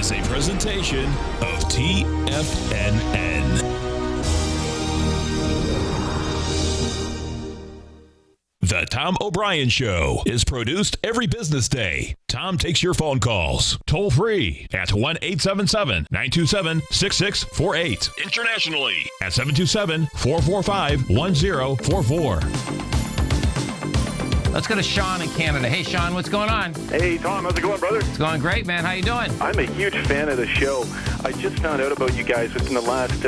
is a presentation of TFNN. The Tom O'Brien Show is produced every business day. Tom takes your phone calls toll free at 1-877-927-6648. Internationally at 727-445-1044. Let's go to Sean in Canada. Hey, Sean, what's going on? Hey, Tom, how's it going, brother? It's going great, man. How you doing? I'm a huge fan of the show. I just found out about you guys within the last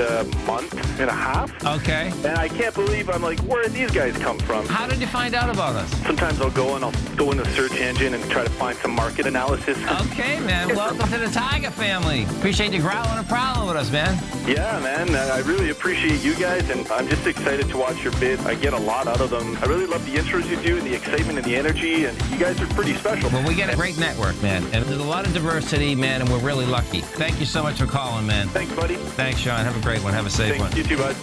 month and a half. Okay. And I can't believe, I'm like, where did these guys come from? How did you find out about us? Sometimes I'll go and I'll go in the search engine and try to find some market analysis. Okay, man. Welcome to the Tiger family. Appreciate you growling and prowling with us, man. Yeah, man. I really appreciate you guys, and I'm just excited to watch your bid. I get a lot out of them. I really love the intros you do, and the excitement and the energy, and you guys are pretty special. Well, we get a great network, man, and there's a lot of diversity, man, and we're really lucky. Thank you so much for calling, man. Thanks, buddy. Thanks, Sean. Have a great one. Have a safe one. You too, bud.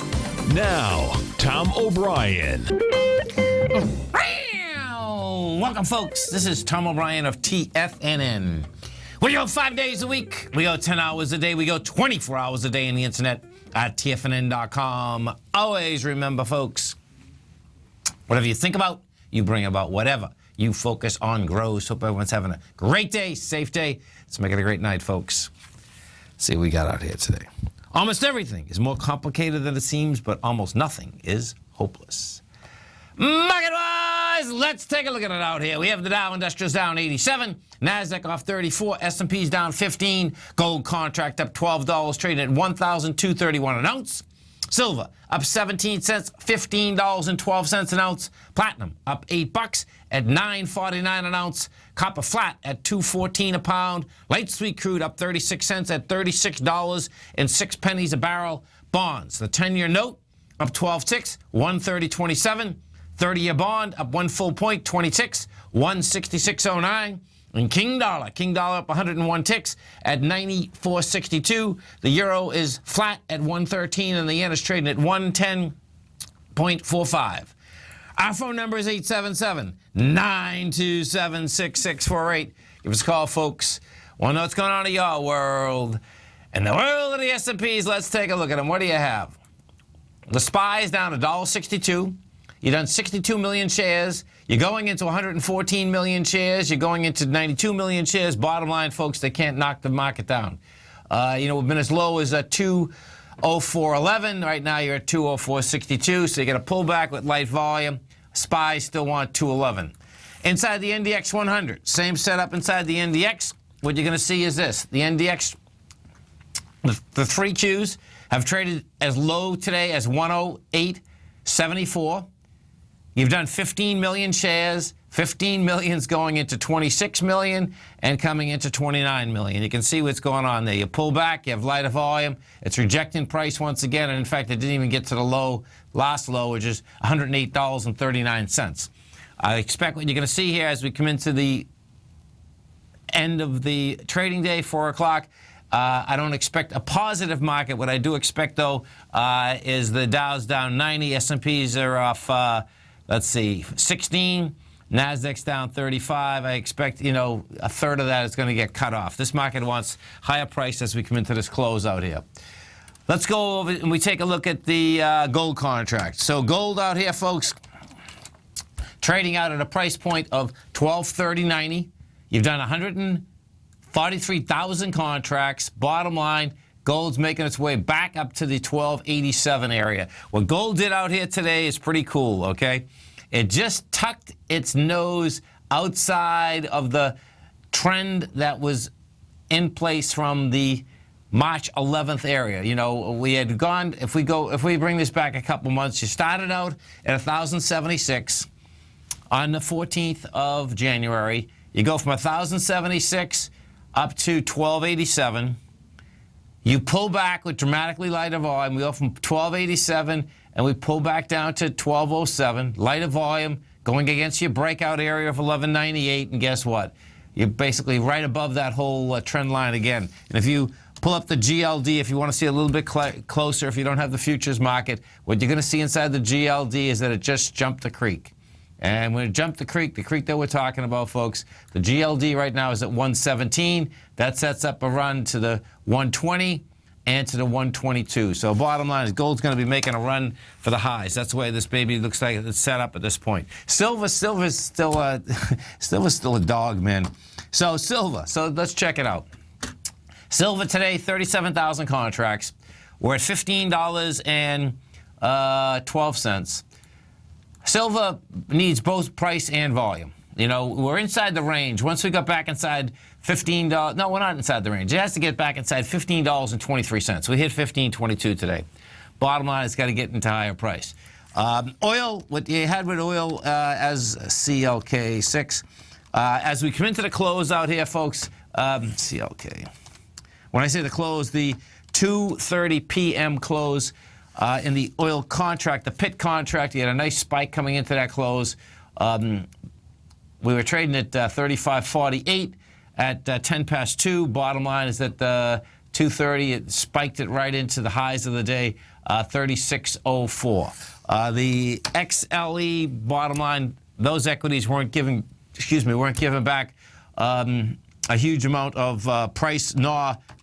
Now, Tom O'Brien. Welcome, folks. This is Tom O'Brien of TFNN. We go 5 days a week. We go 10 hours a day. We go 24 hours a day on the internet at TFNN.com. Always remember, folks, whatever you think about, you bring about whatever you focus on grows. Hope everyone's having a great day, safe day. Let's make it a great night, folks. Let's see what we got out here today. Almost everything is more complicated than it seems, but almost nothing is hopeless. Market-wise, let's take a look at it out here. We have the Dow Industrials down 87, NASDAQ off 34, S&P's down 15, gold contract up $12, trading at $1,231 an ounce. Silver up 17 cents, $15.12 an ounce. Platinum up $8 at $9.49 an ounce. Copper flat at $2.14 a pound. Light sweet crude up 36 cents at $36.06 a barrel. Bonds, the 10-year note up 12 ticks, 130.27. 30-year bond up 1 full point, 26, 166.09. And King Dollar up 101 ticks at 94.62. The euro is flat at 113, and the yen is trading at 110.45. Our phone number is 877-927-6648. Give us a call, folks. Want to know what's going on in your world. In the world of the S&Ps, let's take a look at them. What do you have? The SPY is down $1.62. You've done 62 million shares. You're going into 114 million shares. You're going into 92 million shares. Bottom line, folks, they can't knock the market down. We've been as low as 204.11. Right now, you're at 204.62. So you get a pullback with light volume. SPY still want 211. Inside the NDX 100, same setup inside the NDX. What you're going to see is this. The NDX, the three Qs have traded as low today as 108.74. You've done 15 million shares. 15 million's going into 26 million and coming into 29 million. You can see what's going on there. You pull back, you have lighter volume. It's rejecting price once again, and in fact, it didn't even get to the low, last low, which is $108.39. I expect what you're going to see here as we come into the end of the trading day, 4 o'clock. I don't expect a positive market. What I do expect, though, is the Dow's down 90, S&Ps are off, 16. NASDAQ's down 35. I expect, a third of that is going to get cut off. This market wants higher price as we come into this close out here. Let's go over and we take a look at the gold contract. So gold out here, folks, trading out at a price point of $1230.90. You've done 143,000 contracts. Bottom line, gold's making its way back up to the 1287 area. What gold did out here today is pretty cool, okay? It just tucked its nose outside of the trend that was in place from the March 11th area. We had gone, if we bring this back a couple months, you started out at 1,076 on the 14th of January. You go from 1,076 up to 1287. You pull back with dramatically lighter volume. We go from 1287 and we pull back down to 1207. Lighter volume going against your breakout area of 1198. And guess what? You're basically right above that whole trend line again. And if you pull up the GLD, if you want to see a little bit closer, if you don't have the futures market, what you're going to see inside the GLD is that it just jumped the creek. And we're going to jump the creek that we're talking about, folks. The GLD right now is at 117. That sets up a run to the 120 and to the 122. So bottom line is gold's going to be making a run for the highs. That's the way this baby looks like it's set up at this point. Silver's still a dog, man. So silver. So let's check it out. Silver today, 37,000 contracts. We're at $15.12. Silver needs both price and volume. You know, we're inside the range. Once we got back inside $15, no, we're not inside the range. It has to get back inside $15.23. We hit $15.22 today. Bottom line, it's got to get into higher price. Oil, what you had with oil as CLK6. As we come into the close out here, folks, CLK. When I say the close, the 2:30 p.m. close in the oil contract, the pit contract, you had a nice spike coming into that close. We were trading at 35.48 at 10 past 2. Bottom line is that 2:30, it spiked it right into the highs of the day, 36.04. The XLE, bottom line, those equities weren't giving back a huge amount of price,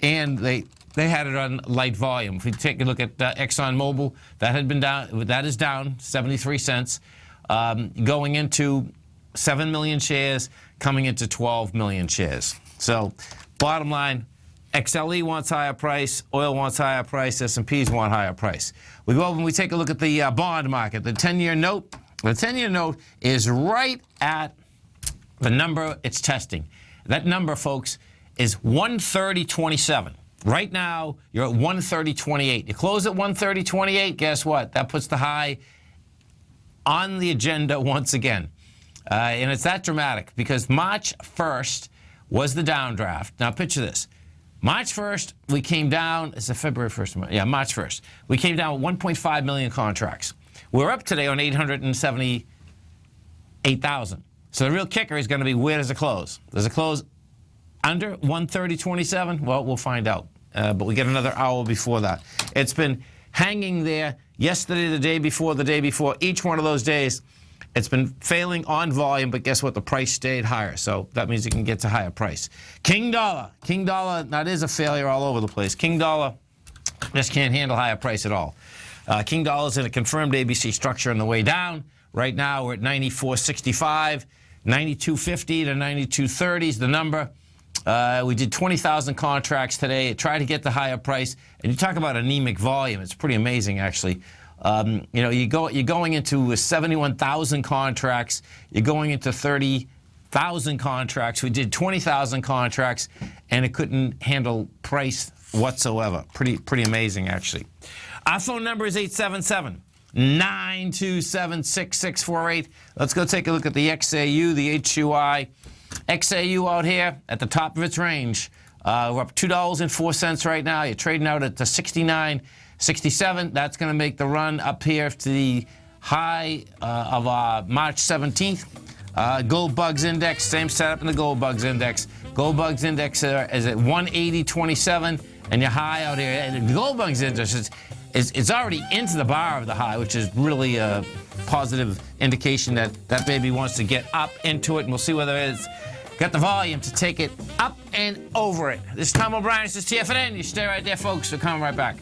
and they had it on light volume. If we take a look at ExxonMobil, that is down 73 cents, going into 7 million shares, coming into 12 million shares. So bottom line, XLE wants higher price, oil wants higher price, S&Ps want higher price. We go over and we take a look at the bond market. The 10-year note, is right at the number it's testing. That number, folks, is 130.27. Right now, you're at 130.28. You close at 130.28, guess what? That puts the high on the agenda once again. And it's that dramatic because March 1st was the downdraft. Now, picture this. March 1st, we came down. Is it February 1st? Yeah, March 1st. We came down with 1.5 million contracts. We're up today on 878,000. So the real kicker is going to be, where does it close? Does it close under 130.27? Well, we'll find out. But we get another hour before that. It's been hanging there yesterday, the day before, each one of those days. It's been failing on volume, but guess what? The price stayed higher, so that means you can get to higher price. King dollar, that is a failure all over the place. King dollar just can't handle higher price at all. King dollar is in a confirmed ABC structure on the way down. Right now, we're at 94.65, 92.50 to 92.30 is the number. We did 20,000 contracts today. Tried to get the higher price, and you talk about anemic volume. It's pretty amazing, actually. You're going into 71,000 contracts. You're going into 30,000 contracts. We did 20,000 contracts, and it couldn't handle price whatsoever. Pretty amazing, actually. Our phone number is 877-927-6648. Let's go take a look at the XAU, the HUI. XAU out here at the top of its range. We're up $2.04 right now. You're trading out at the 69.67. That's going to make the run up here to the high of March 17th. Gold Bugs Index, same setup in the Gold Bugs Index. Gold Bugs Index is at 180.27, and your high out here. And the Gold Bugs Index is already into the bar of the high, which is really a positive indication that that baby wants to get up into it, and we'll see whether it's got the volume to take it up and over it. This is Tom O'Brien. This is TFNN. You stay right there, folks. We're coming right back.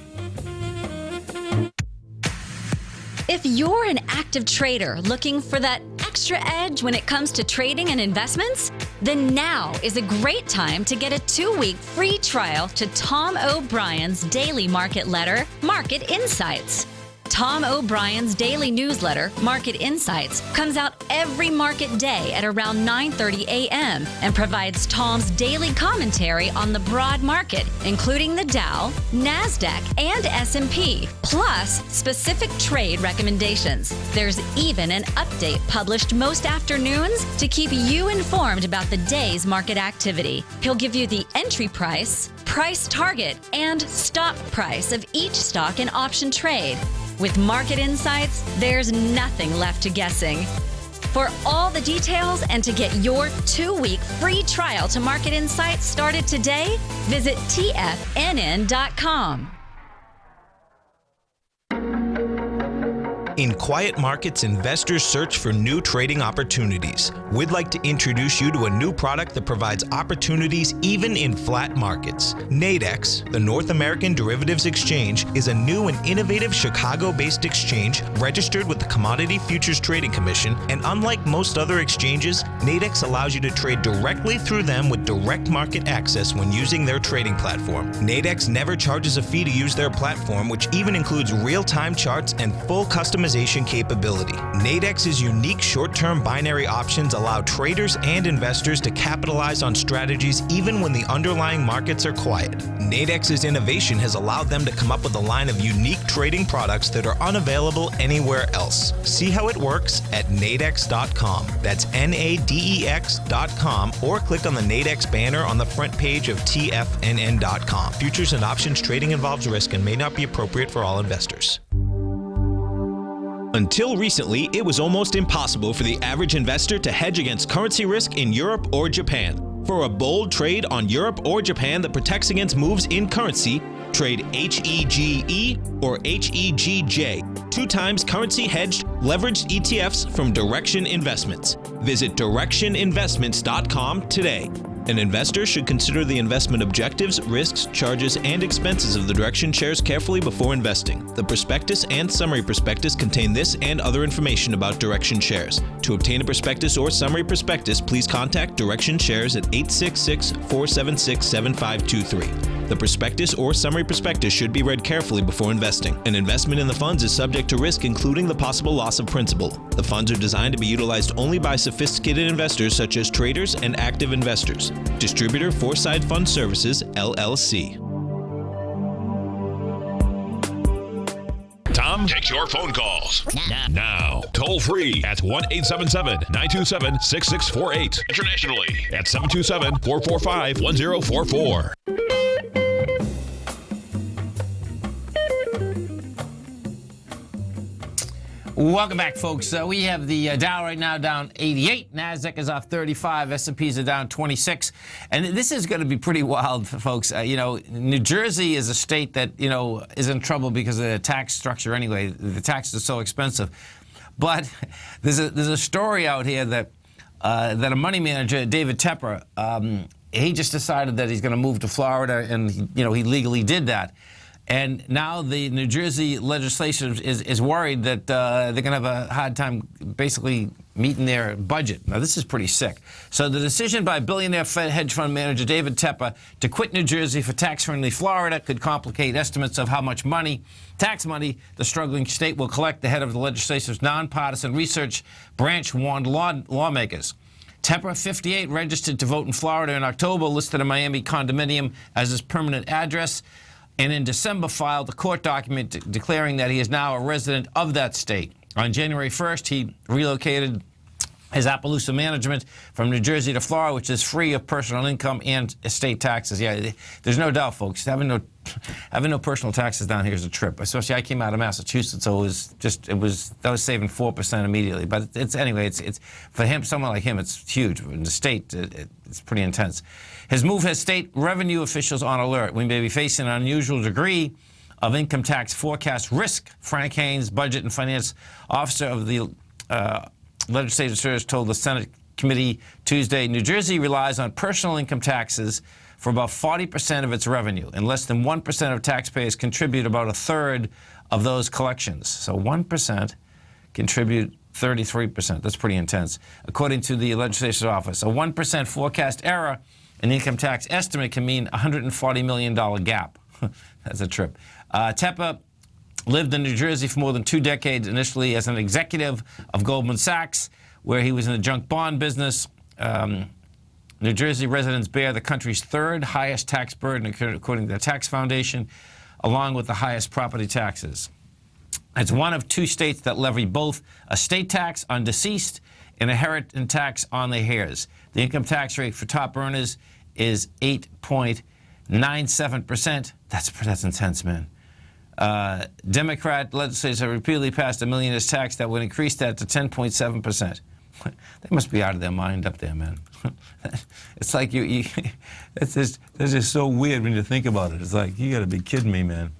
If you're an active trader looking for that extra edge when it comes to trading and investments, then now is a great time to get a 2-week free trial to Tom O'Brien's daily market letter, Market Insights. Tom O'Brien's daily newsletter, Market Insights, comes out every market day at around 9:30 a.m. and provides Tom's daily commentary on the broad market, including the Dow, NASDAQ, and S&P, plus specific trade recommendations. There's even an update published most afternoons to keep you informed about the day's market activity. He'll give you the entry price, price target, and stop price of each stock and option trade. With Market Insights, there's nothing left to guessing. For all the details and to get your 2-week free trial to Market Insights started today, visit TFNN.com. In quiet markets, investors search for new trading opportunities. We'd like to introduce you to a new product that provides opportunities even in flat markets. Nadex, the North American Derivatives Exchange, is a new and innovative Chicago-based exchange registered with the Commodity Futures Trading Commission, and unlike most other exchanges, Nadex allows you to trade directly through them with direct market access when using their trading platform. Nadex never charges a fee to use their platform, which even includes real-time charts and full customization capability. Nadex's unique short-term binary options allow traders and investors to capitalize on strategies even when the underlying markets are quiet. Nadex's innovation has allowed them to come up with a line of unique trading products that are unavailable anywhere else. See how it works at nadex.com. That's NADEX.com, or click on the Nadex banner on the front page of TFNN.com. Futures and options trading involves risk and may not be appropriate for all investors. Until recently, it was almost impossible for the average investor to hedge against currency risk in Europe or Japan. For a bold trade on Europe or Japan that protects against moves in currency, trade HEGE or HEGJ, 2 times currency hedged leveraged ETFs from Direction Investments. Visit directioninvestments.com today. An investor should consider the investment objectives, risks, charges, and expenses of the Direction shares carefully before investing. The prospectus and summary prospectus contain this and other information about Direction shares. To obtain a prospectus or summary prospectus, please contact Direction shares at 866-476-7523. The prospectus or summary prospectus should be read carefully before investing. An investment in the funds is subject to risk, including the possible loss of principal. The funds are designed to be utilized only by sophisticated investors such as traders and active investors. Distributor Foreside Fund Services, LLC. Tom takes your phone calls now. Toll free at 1-877-927-6648. Internationally at 727-445-1044. Welcome back, folks. We have the Dow right now down 88. NASDAQ is off 35. S&Ps are down 26. And this is going to be pretty wild, folks. New Jersey is a state that, is in trouble because of the tax structure anyway. The taxes are so expensive. But there's a story out here that a money manager, David Tepper, he just decided that he's going to move to Florida, and he legally did that. And now the New Jersey legislation is worried that they're going to have a hard time basically meeting their budget. Now, this is pretty sick. So the decision by billionaire hedge fund manager David Tepper to quit New Jersey for tax-friendly Florida could complicate estimates of how much tax money, the struggling state will collect. The head of the legislature's nonpartisan research branch warned lawmakers. Tepper, 58, registered to vote in Florida in October, listed a Miami condominium as his permanent address, and in December filed a court document declaring that he is now a resident of that state. On January 1st, he relocated his Appaloosa management from New Jersey to Florida, which is free of personal income and estate taxes. Yeah, there's no doubt, folks. Having no personal taxes down here is a trip. Especially, I came out of Massachusetts, so that was saving 4% immediately. But it's for him, someone like him, it's huge. In the state, it's pretty intense. His move has state revenue officials on alert. We may be facing an unusual degree of income tax forecast risk. Frank Haynes, budget and finance officer of the Legislative Service, told the Senate committee Tuesday, New Jersey relies on personal income taxes for about 40% of its revenue, and less than 1% of taxpayers contribute about a third of those collections. So 1% contribute 33%. That's pretty intense. According to the legislative office, a 1% forecast error in income tax estimate can mean a $140 million gap. That's a trip. Tepper lived in New Jersey for more than 2 decades, initially as an executive of Goldman Sachs, where he was in the junk bond business. New Jersey residents bear the country's 3rd highest tax burden, according to the Tax Foundation, along with the highest property taxes. It's one of 2 states that levy both a state tax on deceased and a inheritance tax on the heirs. The income tax rate for top earners is 8.97%. That's intense, man. Democrat legislators have repeatedly passed a millionaire's tax that would increase that to 10.7%. They must be out of their mind up there, man. It's like that's just so weird when you think about it. It's like, you got to be kidding me, man.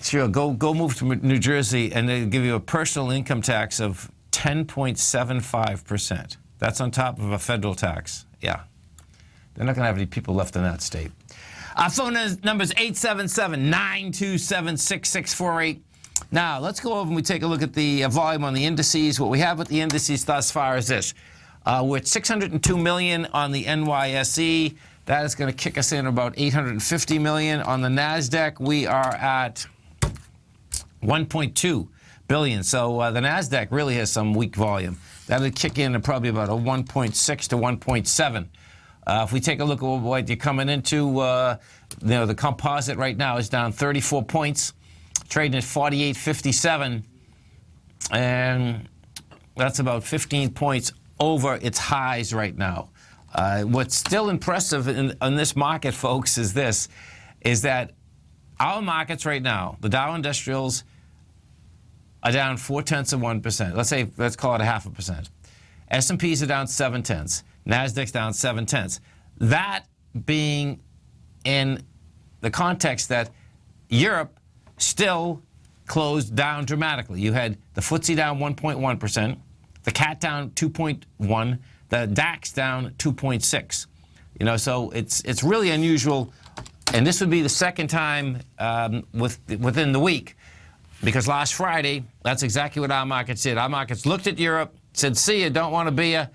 Sure, go move to New Jersey, and they give you a personal income tax of 10.75%. That's on top of a federal tax. Yeah. They're not going to have any people left in that state. Our phone number is 877-927-6648. Now, let's go over and we take a look at the volume on the indices. What we have with the indices thus far is this. We're at 602 million on the NYSE. That is going to kick us in about 850 million. On the NASDAQ, we are at 1.2 billion. So the NASDAQ really has some weak volume. That'll kick in at probably about a 1.6 to 1.7. If we take a look at what you're coming into, the composite right now is down 34 points, trading at 48.57, and that's about 15 points over its highs right now. What's still impressive in this market, folks, is that our markets right now, the Dow Industrials, are down 0.4%. Let's call it 0.5%. S&Ps are down 0.7. NASDAQ's down 0.7. That being in the context that Europe still closed down dramatically. You had the FTSE down 1.1%, the CAT down 2.1%, the DAX down 2.6%. So it's really unusual, and this would be the second time within the week, because last Friday, that's exactly what our markets did. Our markets looked at Europe, said, see you, don't want to be you,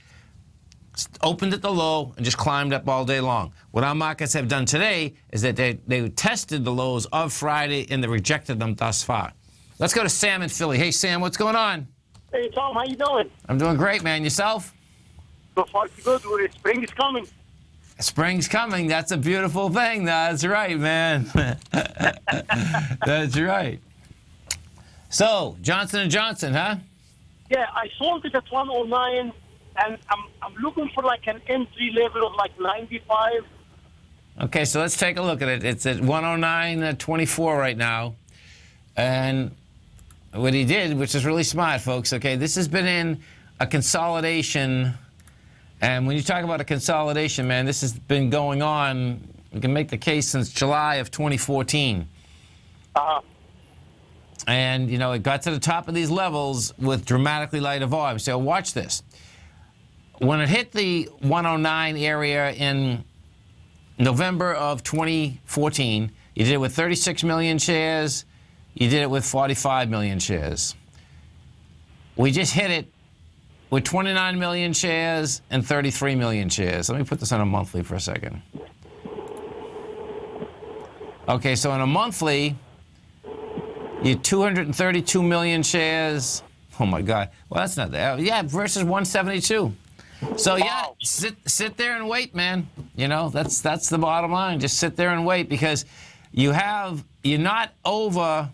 opened at the low and just climbed up all day long. What our markets have done today is that they tested the lows of Friday and they rejected them thus far. Let's go to Sam in Philly. Hey, Sam, what's going on? Hey, Tom, how you doing? I'm doing great, man. Yourself? So far, so good. Spring is coming. Spring's coming. That's a beautiful thing. That's right, man. That's right. So, Johnson & Johnson, huh? Yeah, I sold it at 109. And I'm looking for like an entry level of like 95. Okay, so let's take a look at it. It's at 109.24 right now. And what he did, which is really smart, folks, okay, this has been in a consolidation. And when you talk about a consolidation, man, this has been going on, you can make the case since July of 2014. And, it got to the top of these levels with dramatically lighter volume. So watch this. When it hit the 109 area in November of 2014, you did it with 36 million shares. You did it with 45 million shares. We just hit it with 29 million shares and 33 million shares. Let me put this on a monthly for a second. Okay, so in a monthly, you had 232 million shares. Oh, my God. Well, that's not that. Yeah, versus 172. So yeah, sit there and wait, man. That's the bottom line. Just sit there and wait, because you're not over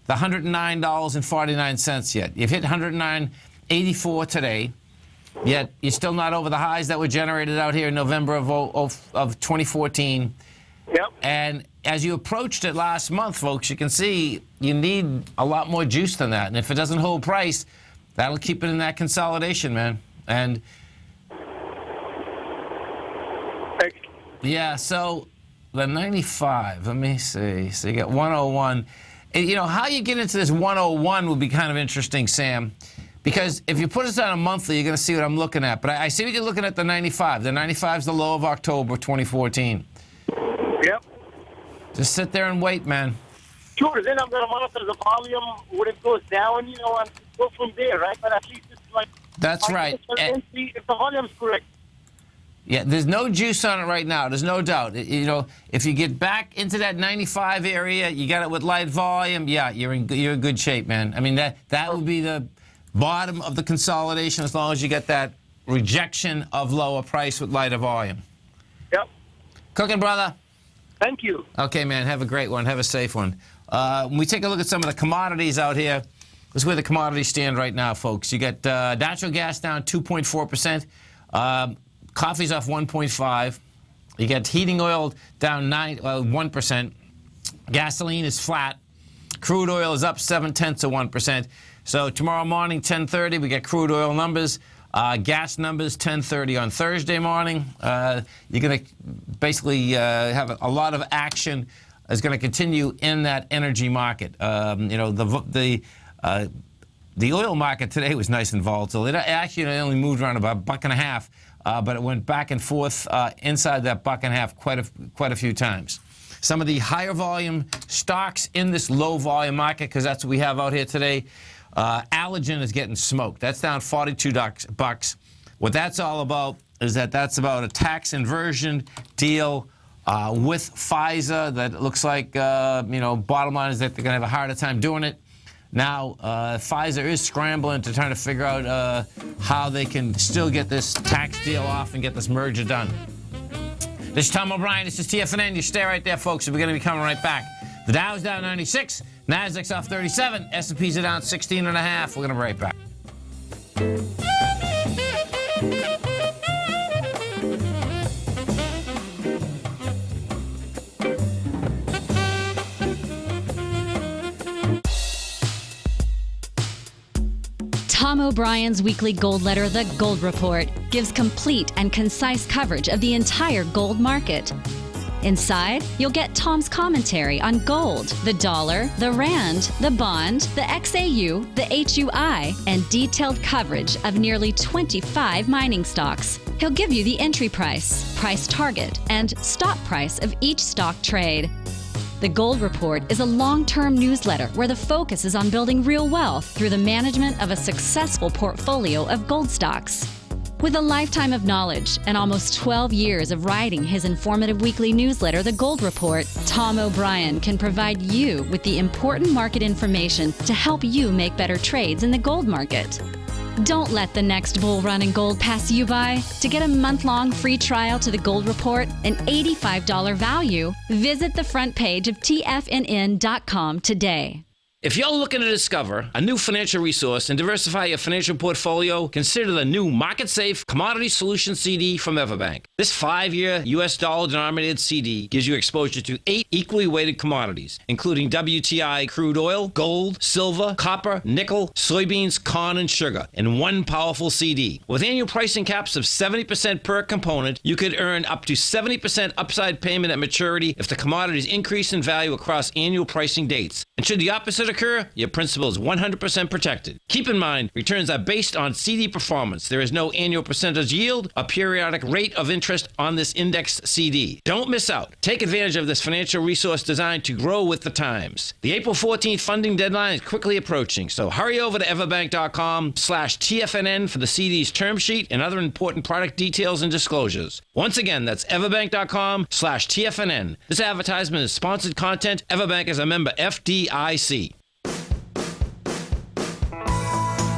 the $109.49 yet. You've hit 109.84 today, yet you're still not over the highs that were generated out here in November of 2014. Yep. And as you approached it last month, folks, you can see you need a lot more juice than that. And if it doesn't hold price, that'll keep it in that consolidation, man. And yeah, so the 95, let me see. So you got 101. And, how you get into this 101 would be kind of interesting, Sam, because if you put us on a monthly, you're going to see what I'm looking at. But I see what you're looking at, the 95. The 95 is the low of October 2014. Yep. Just sit there and wait, man. Sure, then I'm going to monitor the volume when it goes down, and go from there, right? But at least it's like... That's right. If the volume's correct. Yeah, there's no juice on it right now. There's no doubt. If you get back into that 95 area, you got it with light volume. Yeah, you're in good shape, man. I mean, that would be the bottom of the consolidation as long as you get that rejection of lower price with lighter volume. Yep. Cooking, brother. Thank you. Okay, man. Have a great one. Have a safe one. When we take a look at some of the commodities out here, this is where the commodities stand right now, folks. You got natural gas down 2.4%. Coffee's off 1.5%. You got heating oil down 1%. Gasoline is flat. Crude oil is up 0.7%. So tomorrow morning, 10:30, we get crude oil numbers. Gas numbers, 10:30 on Thursday morning. You're going to basically have a lot of action is going to continue in that energy market. The oil market today was nice and volatile. It actually only moved around about $1.50, but it went back and forth inside that $1.50 quite a few times. Some of the higher volume stocks in this low volume market, because that's what we have out here today. Allergen is getting smoked. That's down $42. What that's all about is that's about a tax inversion deal with Pfizer that looks like, bottom line is that they're going to have a harder time doing it. Now, Pfizer is scrambling to try to figure out how they can still get this tax deal off and get this merger done. This is Tom O'Brien. This is TFNN. You stay right there, folks. We're going to be coming right back. The Dow's down 96. Nasdaq's off 37. S&P's are down 16.5. We're going to be right back. Tom O'Brien's weekly gold letter, The Gold Report, gives complete and concise coverage of the entire gold market. Inside, you'll get Tom's commentary on gold, the dollar, the rand, the bond, the XAU, the HUI, and detailed coverage of nearly 25 mining stocks. He'll give you the entry price, price target, and stop price of each stock trade. The Gold Report is a long-term newsletter where the focus is on building real wealth through the management of a successful portfolio of gold stocks. With a lifetime of knowledge and almost 12 years of writing his informative weekly newsletter, The Gold Report, Tom O'Brien can provide you with the important market information to help you make better trades in the gold market. Don't let the next bull run in gold pass you by. To get a month-long free trial to the Gold Report, an $85 value, visit the front page of TFNN.com today. If you're looking to discover a new financial resource and diversify your financial portfolio, consider the new Market Safe Commodity Solution CD from Everbank. This 5-year U.S. dollar-denominated CD gives you exposure to 8 equally weighted commodities, including WTI crude oil, gold, silver, copper, nickel, soybeans, corn, and sugar, in one powerful CD. With annual pricing caps of 70% per component, you could earn up to 70% upside payment at maturity if the commodities increase in value across annual pricing dates. And should the opposite occur, your principal is 100% protected. Keep in mind, returns are based on CD performance. There is no annual percentage yield or periodic rate of interest on this indexed CD. Don't miss out. Take advantage of this financial resource designed to grow with the times. The April 14th funding deadline is quickly approaching, so hurry over to everbank.com/TFNN for the CD's term sheet and other important product details and disclosures. Once again, that's everbank.com/TFNN. This advertisement is sponsored content. Everbank is a member FDIC.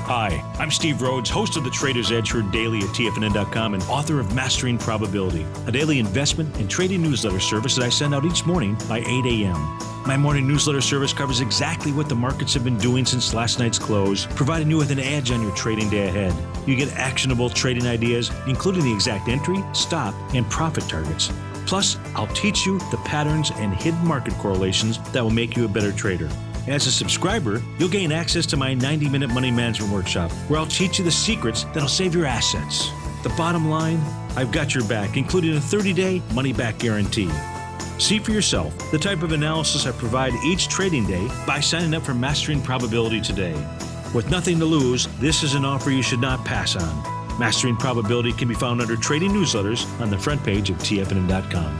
Hi, I'm Steve Rhodes, host of the Trader's Edge Heard Daily at TFNN.com and author of Mastering Probability, a daily investment and trading newsletter service that I send out each morning by 8 a.m. My morning newsletter service covers exactly what the markets have been doing since last night's close, providing you with an edge on your trading day ahead. You get actionable trading ideas, including the exact entry, stop, and profit targets. Plus, I'll teach you the patterns and hidden market correlations that will make you a better trader. As a subscriber, you'll gain access to my 90-minute money management workshop, where I'll teach you the secrets that'll save your assets. The bottom line, I've got your back, including a 30-day money-back guarantee. See for yourself the type of analysis I provide each trading day by signing up for Mastering Probability today. With nothing to lose, this is an offer you should not pass on. Mastering Probability can be found under Trading Newsletters on the front page of TFNN.com.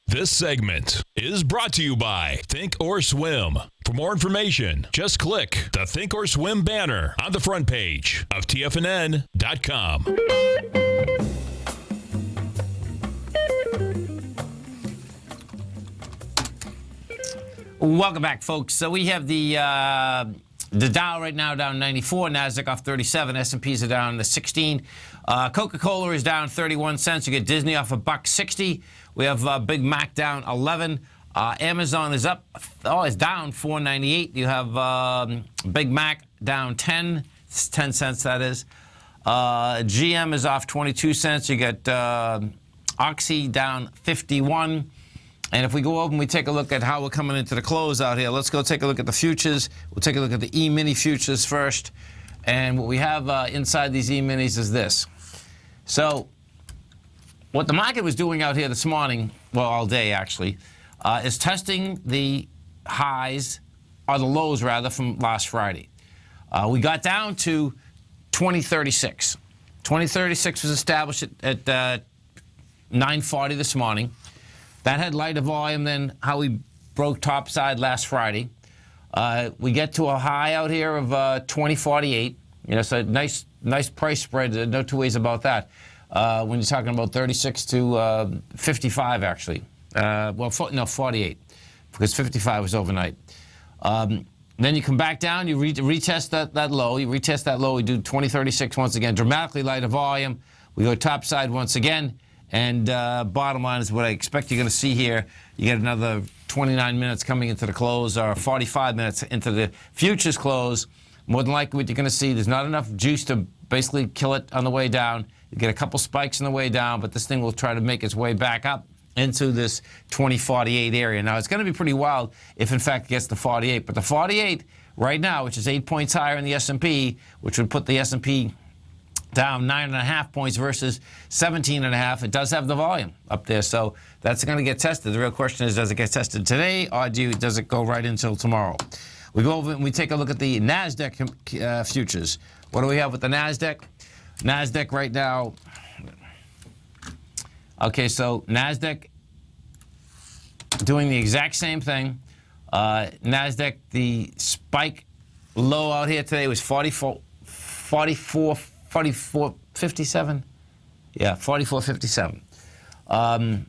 This segment is brought to you by Think or Swim. For more information, just click the Think or Swim banner on the front page of TFNN.com. Welcome back, folks. So we have the Dow right now down 94, Nasdaq off 37, S&Ps are down to 16. Coca-Cola is down 31 cents. You get Disney off $1.60. We have Big Mac down 11. Amazon is up. Oh, it's down 4.98. You have Big Mac down 10. It's 10 cents, that is. GM is off 22 cents. You get Oxy down 51. And if we go over and we take a look at how we're coming into the close out here, let's go take a look at the futures. We'll take a look at the E-mini futures first. And what we have inside these E-minis is this. So what the market was doing out here this morning, well, all day actually, is testing the highs, or the lows rather, from last Friday. We got down to 2036. 2036 was established at 9:40 this morning. That had lighter volume than how we broke topside last Friday. We get to a high out here of 2048. So nice price spread. No two ways about that. When you're talking about 36 to 55, actually. 48, because 55 was overnight. Then you come back down, you retest that low. You retest that low, we do 2036 once again. Dramatically lighter volume. We go topside once again. And bottom line is what I expect you're going to see here. You get another 29 minutes coming into the close, or 45 minutes into the futures close. More than likely what you're going to see, there's not enough juice to basically kill it on the way down. You get a couple spikes on the way down, but this thing will try to make its way back up into this 2048 area. Now, it's going to be pretty wild if, in fact, it gets to 48. But the 48 right now, which is 8 points higher in the S&P, which would put the S&P down 9.5 points versus 17.5. It does have the volume up there, so that's going to get tested. The real question is, does it get tested today, or does it go right until tomorrow? We go over and we take a look at the NASDAQ futures. What do we have with the NASDAQ? NASDAQ right now. Okay, so NASDAQ doing the exact same thing. NASDAQ, the spike low out here today was 44.57. Yeah, 44.57.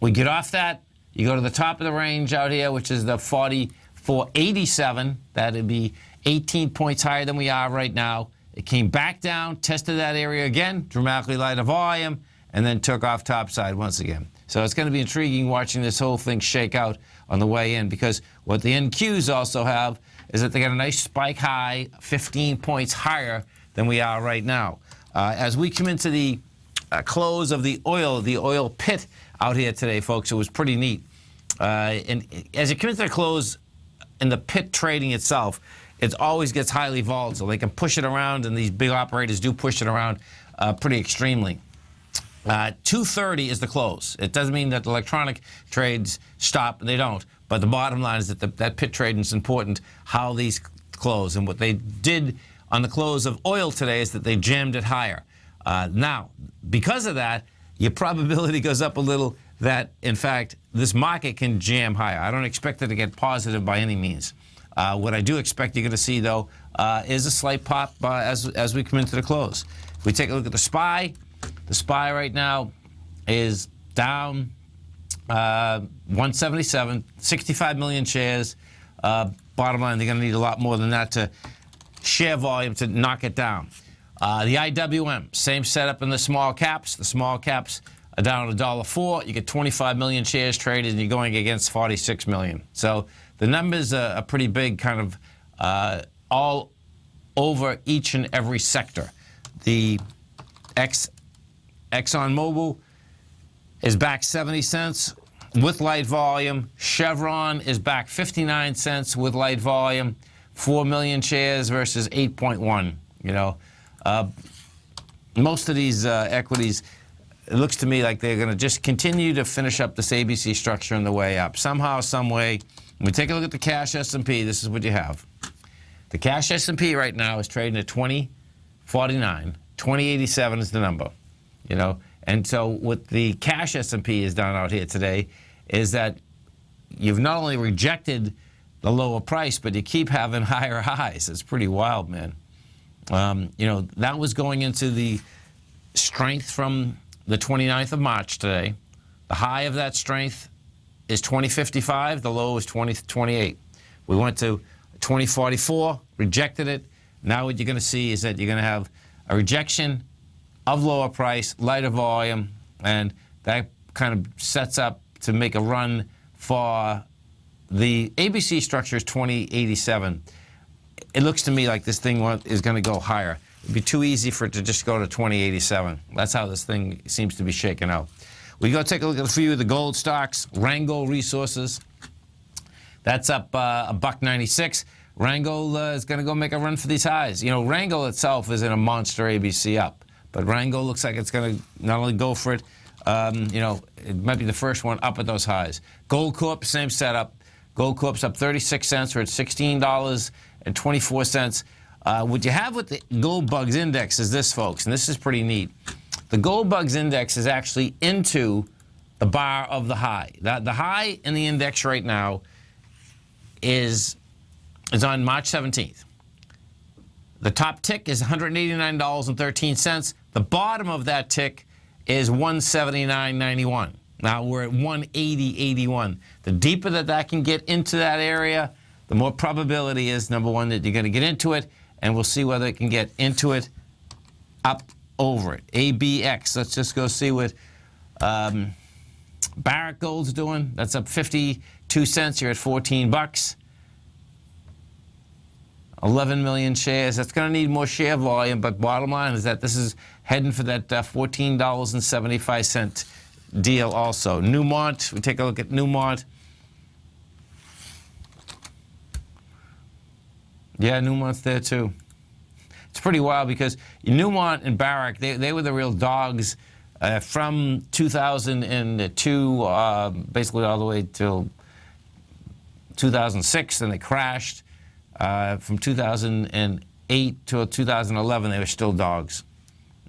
We get off that. You go to the top of the range out here, which is the 44.87. That'd be 18 points higher than we are right now. It came back down, tested that area again, dramatically lighter volume, and then took off topside once again. So it's going to be intriguing watching this whole thing shake out on the way in, because what the NQs also have is that they got a nice spike high, 15 points higher than we are right now. As we come into the close of the oil pit out here today, folks, it was pretty neat. And as you come into the close in the pit trading itself, it always gets highly volatile. They can push it around, and these big operators do push it around pretty extremely. 2:30 is the close. It doesn't mean that the electronic trades stop. They don't. But the bottom line is that that pit trading is important, how these close. And what they did on the close of oil today is that they jammed it higher. Now, because of that, your probability goes up a little that, in fact, this market can jam higher. I don't expect it to get positive by any means. What I do expect you're going to see, though, is a slight pop as we come into the close. If we take a look at the SPY right now is down 177, 65 million shares. Bottom line, they're going to need a lot more than that to share volume to knock it down. The IWM, same setup in the small caps. The small caps are down $1.04. You get 25 million shares traded, and you're going against 46 million. So the numbers are pretty big, kind of all over each and every sector. The ExxonMobil is back 70 cents with light volume. Chevron is back 59 cents with light volume. 4 million shares versus 8.1. Most of these equities, it looks to me like they're going to just continue to finish up this ABC structure on the way up. Somehow, some way. When we take a look at the cash S&P, this is what you have. The cash S&P right now is trading at 2049. 2087 is the number. And so what the cash S&P has done out here today is that you've not only rejected the lower price, but you keep having higher highs. It's pretty wild, man. That was going into the strength from the 29th of March today. The high of that strength is 2055. The low is 2028. We went to 2044, rejected it. Now what you're going to see is that you're going to have a rejection of lower price, lighter volume, and that kind of sets up to make a run for the ABC structure is 2087. It looks to me like this thing is going to go higher. It'd be too easy for it to just go to 2087. That's how this thing seems to be shaking out. We go take a look at a few of the gold stocks. Rango Resources, that's up $1.96. Rango is going to go make a run for these highs. Rango itself is in a monster ABC up, but Rango looks like it's going to not only go for it It might be the first one up at those highs. Gold Corp, same setup. Gold Corp's up 36 cents. We're at $16.24. What you have with the Gold Bugs Index is this, folks, and this is pretty neat. The Gold Bugs Index is actually into the bar of the high. The high in the index right now is on March 17th. The top tick is $189.13. The bottom of that tick is $179.91. Now we're at $180.81. The deeper that can get into that area, the more probability is, number one, that you're going to get into it, and we'll see whether it can get into it, up, over it. ABX, let's just go see what Barrick Gold's doing. That's up 52 cents. You're at 14 bucks. 11 million shares. That's going to need more share volume, but bottom line is that this is heading for that $14.75 deal also. Newmont, we take a look at Newmont. Yeah, Newmont's there too. It's pretty wild because Newmont and Barrick, they were the real dogs from 2002, basically all the way till 2006, and they crashed. From 2008 to 2011, they were still dogs.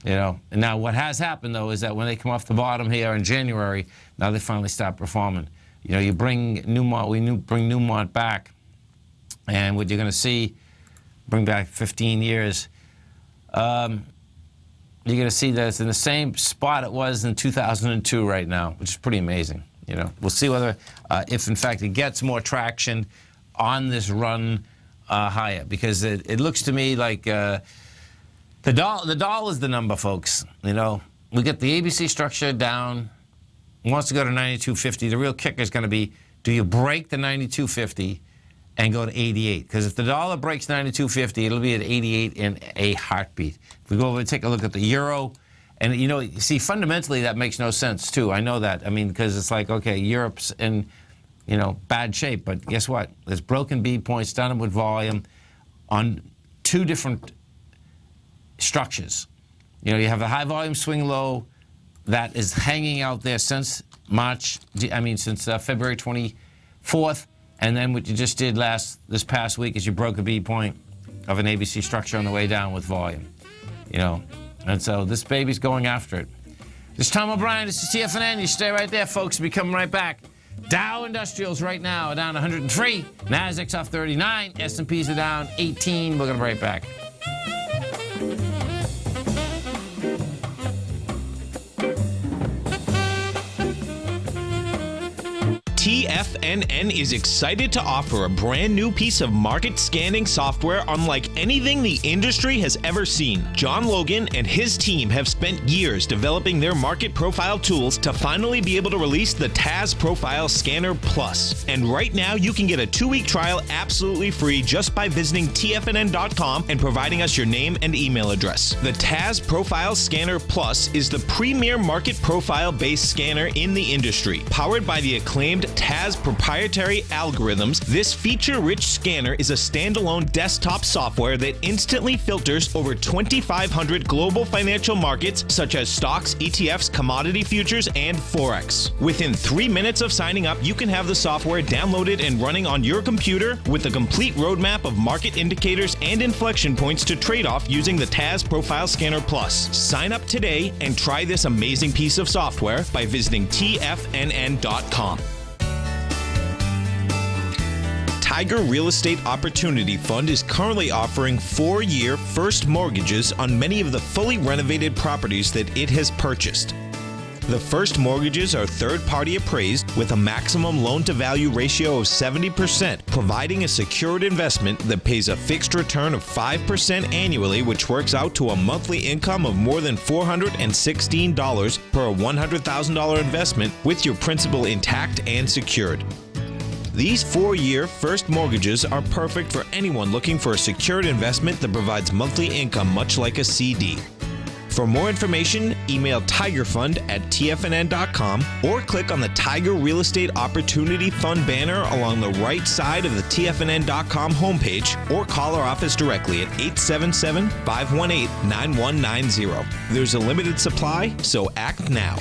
And now what has happened, though, is that when they come off the bottom here in January, now they finally start performing. You bring Newmont, bring Newmont back, and what you're going to see, bring back 15 years, you're going to see that it's in the same spot it was in 2002 right now, which is pretty amazing. We'll see whether, if in fact it gets more traction on this run higher, because it looks to me like the dollar is the number, folks. We get the ABC structure down, wants to go to 92.50. The real kicker is going to be, do you break the 92.50 and go to 88? Because if the dollar breaks 92.50, it'll be at 88 in a heartbeat. If we go over and take a look at the euro, and you see, fundamentally that makes no sense too. I know that. Because it's like, okay, Europe's in bad shape, but guess what? There's broken B points, downward volume on two different structures. You have a high volume swing low that is hanging out there since since February 24th, and then what you just did this past week is you broke a B point of an ABC structure on the way down with volume. And so this baby's going after it. This is Tom O'Brien. This is TFNN. You stay right there, folks. We'll be coming right back. Dow Industrials right now are down 103. Nasdaq's off 39. S&Ps are down 18. We're going to be right back. TFNN is excited to offer a brand new piece of market scanning software unlike anything the industry has ever seen. John Logan and his team have spent years developing their market profile tools to finally be able to release the TAS Profile Scanner Plus. And right now you can get a 2-week trial absolutely free just by visiting TFNN.com and providing us your name and email address. The TAS Profile Scanner Plus is the premier market profile-based scanner in the industry. Powered by the acclaimed TAS proprietary algorithms, this feature-rich scanner is a standalone desktop software that instantly filters over 2,500 global financial markets such as stocks, ETFs, commodity futures, and Forex. Within 3 minutes of signing up, you can have the software downloaded and running on your computer with a complete roadmap of market indicators and inflection points to trade off using the TAS Profile Scanner Plus. Sign up today and try this amazing piece of software by visiting TFNN.com. Tiger Real Estate Opportunity Fund is currently offering 4-year first mortgages on many of the fully renovated properties that it has purchased. The first mortgages are third-party appraised with a maximum loan-to-value ratio of 70%, providing a secured investment that pays a fixed return of 5% annually, which works out to a monthly income of more than $416 per $100,000 investment with your principal intact and secured. These 4-year first mortgages are perfect for anyone looking for a secured investment that provides monthly income much like a CD. For more information, email tigerfund@tfnn.com or click on the Tiger Real Estate Opportunity Fund banner along the right side of the tfnn.com homepage, or call our office directly at 877-518-9190. There's a limited supply, so act now.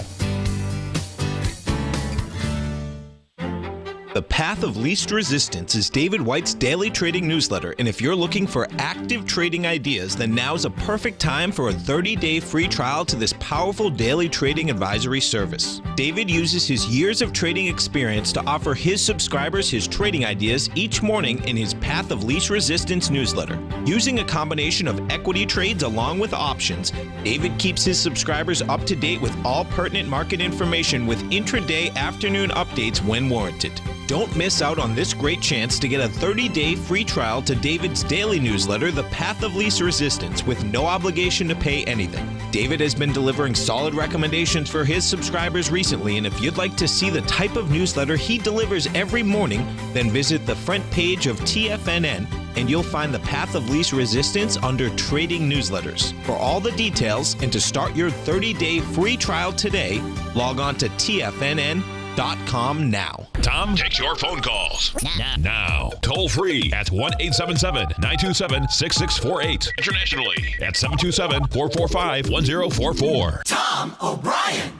The Path of Least Resistance is David White's daily trading newsletter, and if you're looking for active trading ideas, then now's a perfect time for a 30-day free trial to this powerful daily trading advisory service. David uses his years of trading experience to offer his subscribers his trading ideas each morning in his Path of Least Resistance newsletter. Using a combination of equity trades along with options, David keeps his subscribers up to date with all pertinent market information with intraday afternoon updates when warranted. Don't miss out on this great chance to get a 30-day free trial to David's daily newsletter, The Path of Least Resistance, with no obligation to pay anything. David has been delivering solid recommendations for his subscribers recently, and if you'd like to see the type of newsletter he delivers every morning, then visit the front page of TFNN, and you'll find The Path of Least Resistance under Trading Newsletters. For all the details and to start your 30-day free trial today, log on to TFNN.com now. Tom takes your phone calls now. Toll free at 1-877-927-6648. Internationally at 727-445-1044. Tom O'Brien.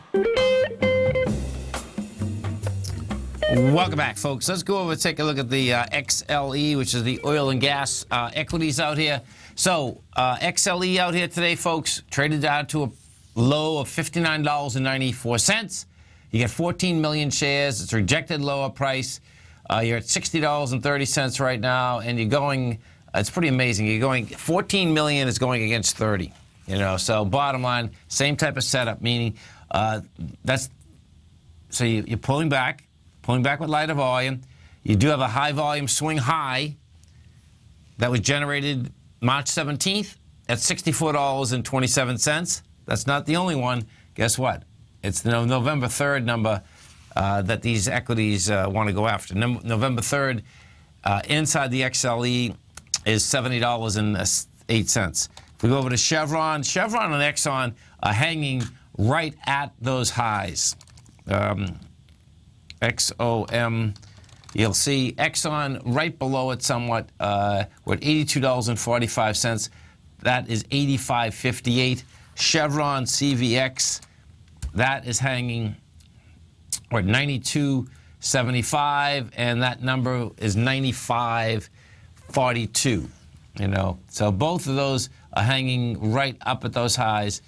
Welcome back, folks. Let's go over and take a look at the XLE, which is the oil and gas equities out here. So XLE out here today, folks, traded down to a low of $59.94. You get 14 million shares. It's a rejected lower price. You're at $60.30 right now, and you're going, it's pretty amazing. You're going, 14 million is going against 30, you know. So bottom line, same type of setup, meaning so you're pulling back with lighter volume. You do have a high volume swing high that was generated March 17th at $64.27. That's not the only one. Guess what? It's the November 3rd number that these equities want to go after. November 3rd, inside the XLE, is $70.08. If we go over to Chevron and Exxon are hanging right at those highs. XOM, you'll see Exxon right below it somewhat. We're at $82.45. That is $85.58. Chevron CVX, that is hanging, we're at $92.75, and that number is $95.42. You know, so both of those are hanging right up at those highs.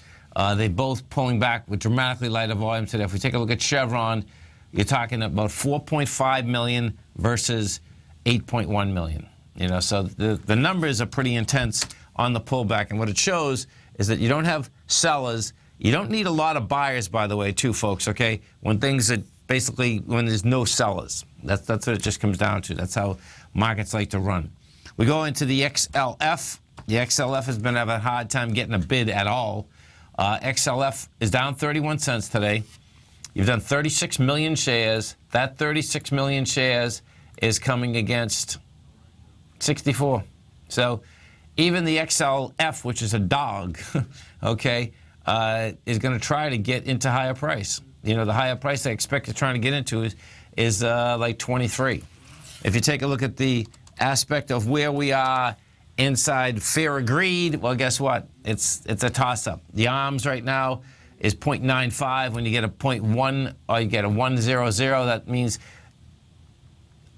They both pulling back with dramatically lighter volume today. If we take a look at Chevron, you're talking about 4.5 million versus 8.1 million. You know, so the numbers are pretty intense on the pullback, and what it shows is that you don't have sellers. You don't need a lot of buyers, by the way, too, folks, okay? When things are basically, when there's no sellers. That's what it just comes down to. That's how markets like to run. We go into the XLF. The XLF has been having a hard time getting a bid at all. XLF is down 31 cents today. You've done 36 million shares. That 36 million shares is coming against 64. So even the XLF, which is a dog, okay, is going to try to get into higher price. You know, the higher price I expect it's trying to get into is like 23. If you take a look at the aspect of where we are inside fear of greed, well, guess what? It's a toss-up. The ARMS right now is 0.95. When you get a 0.1 or you get a 100, that means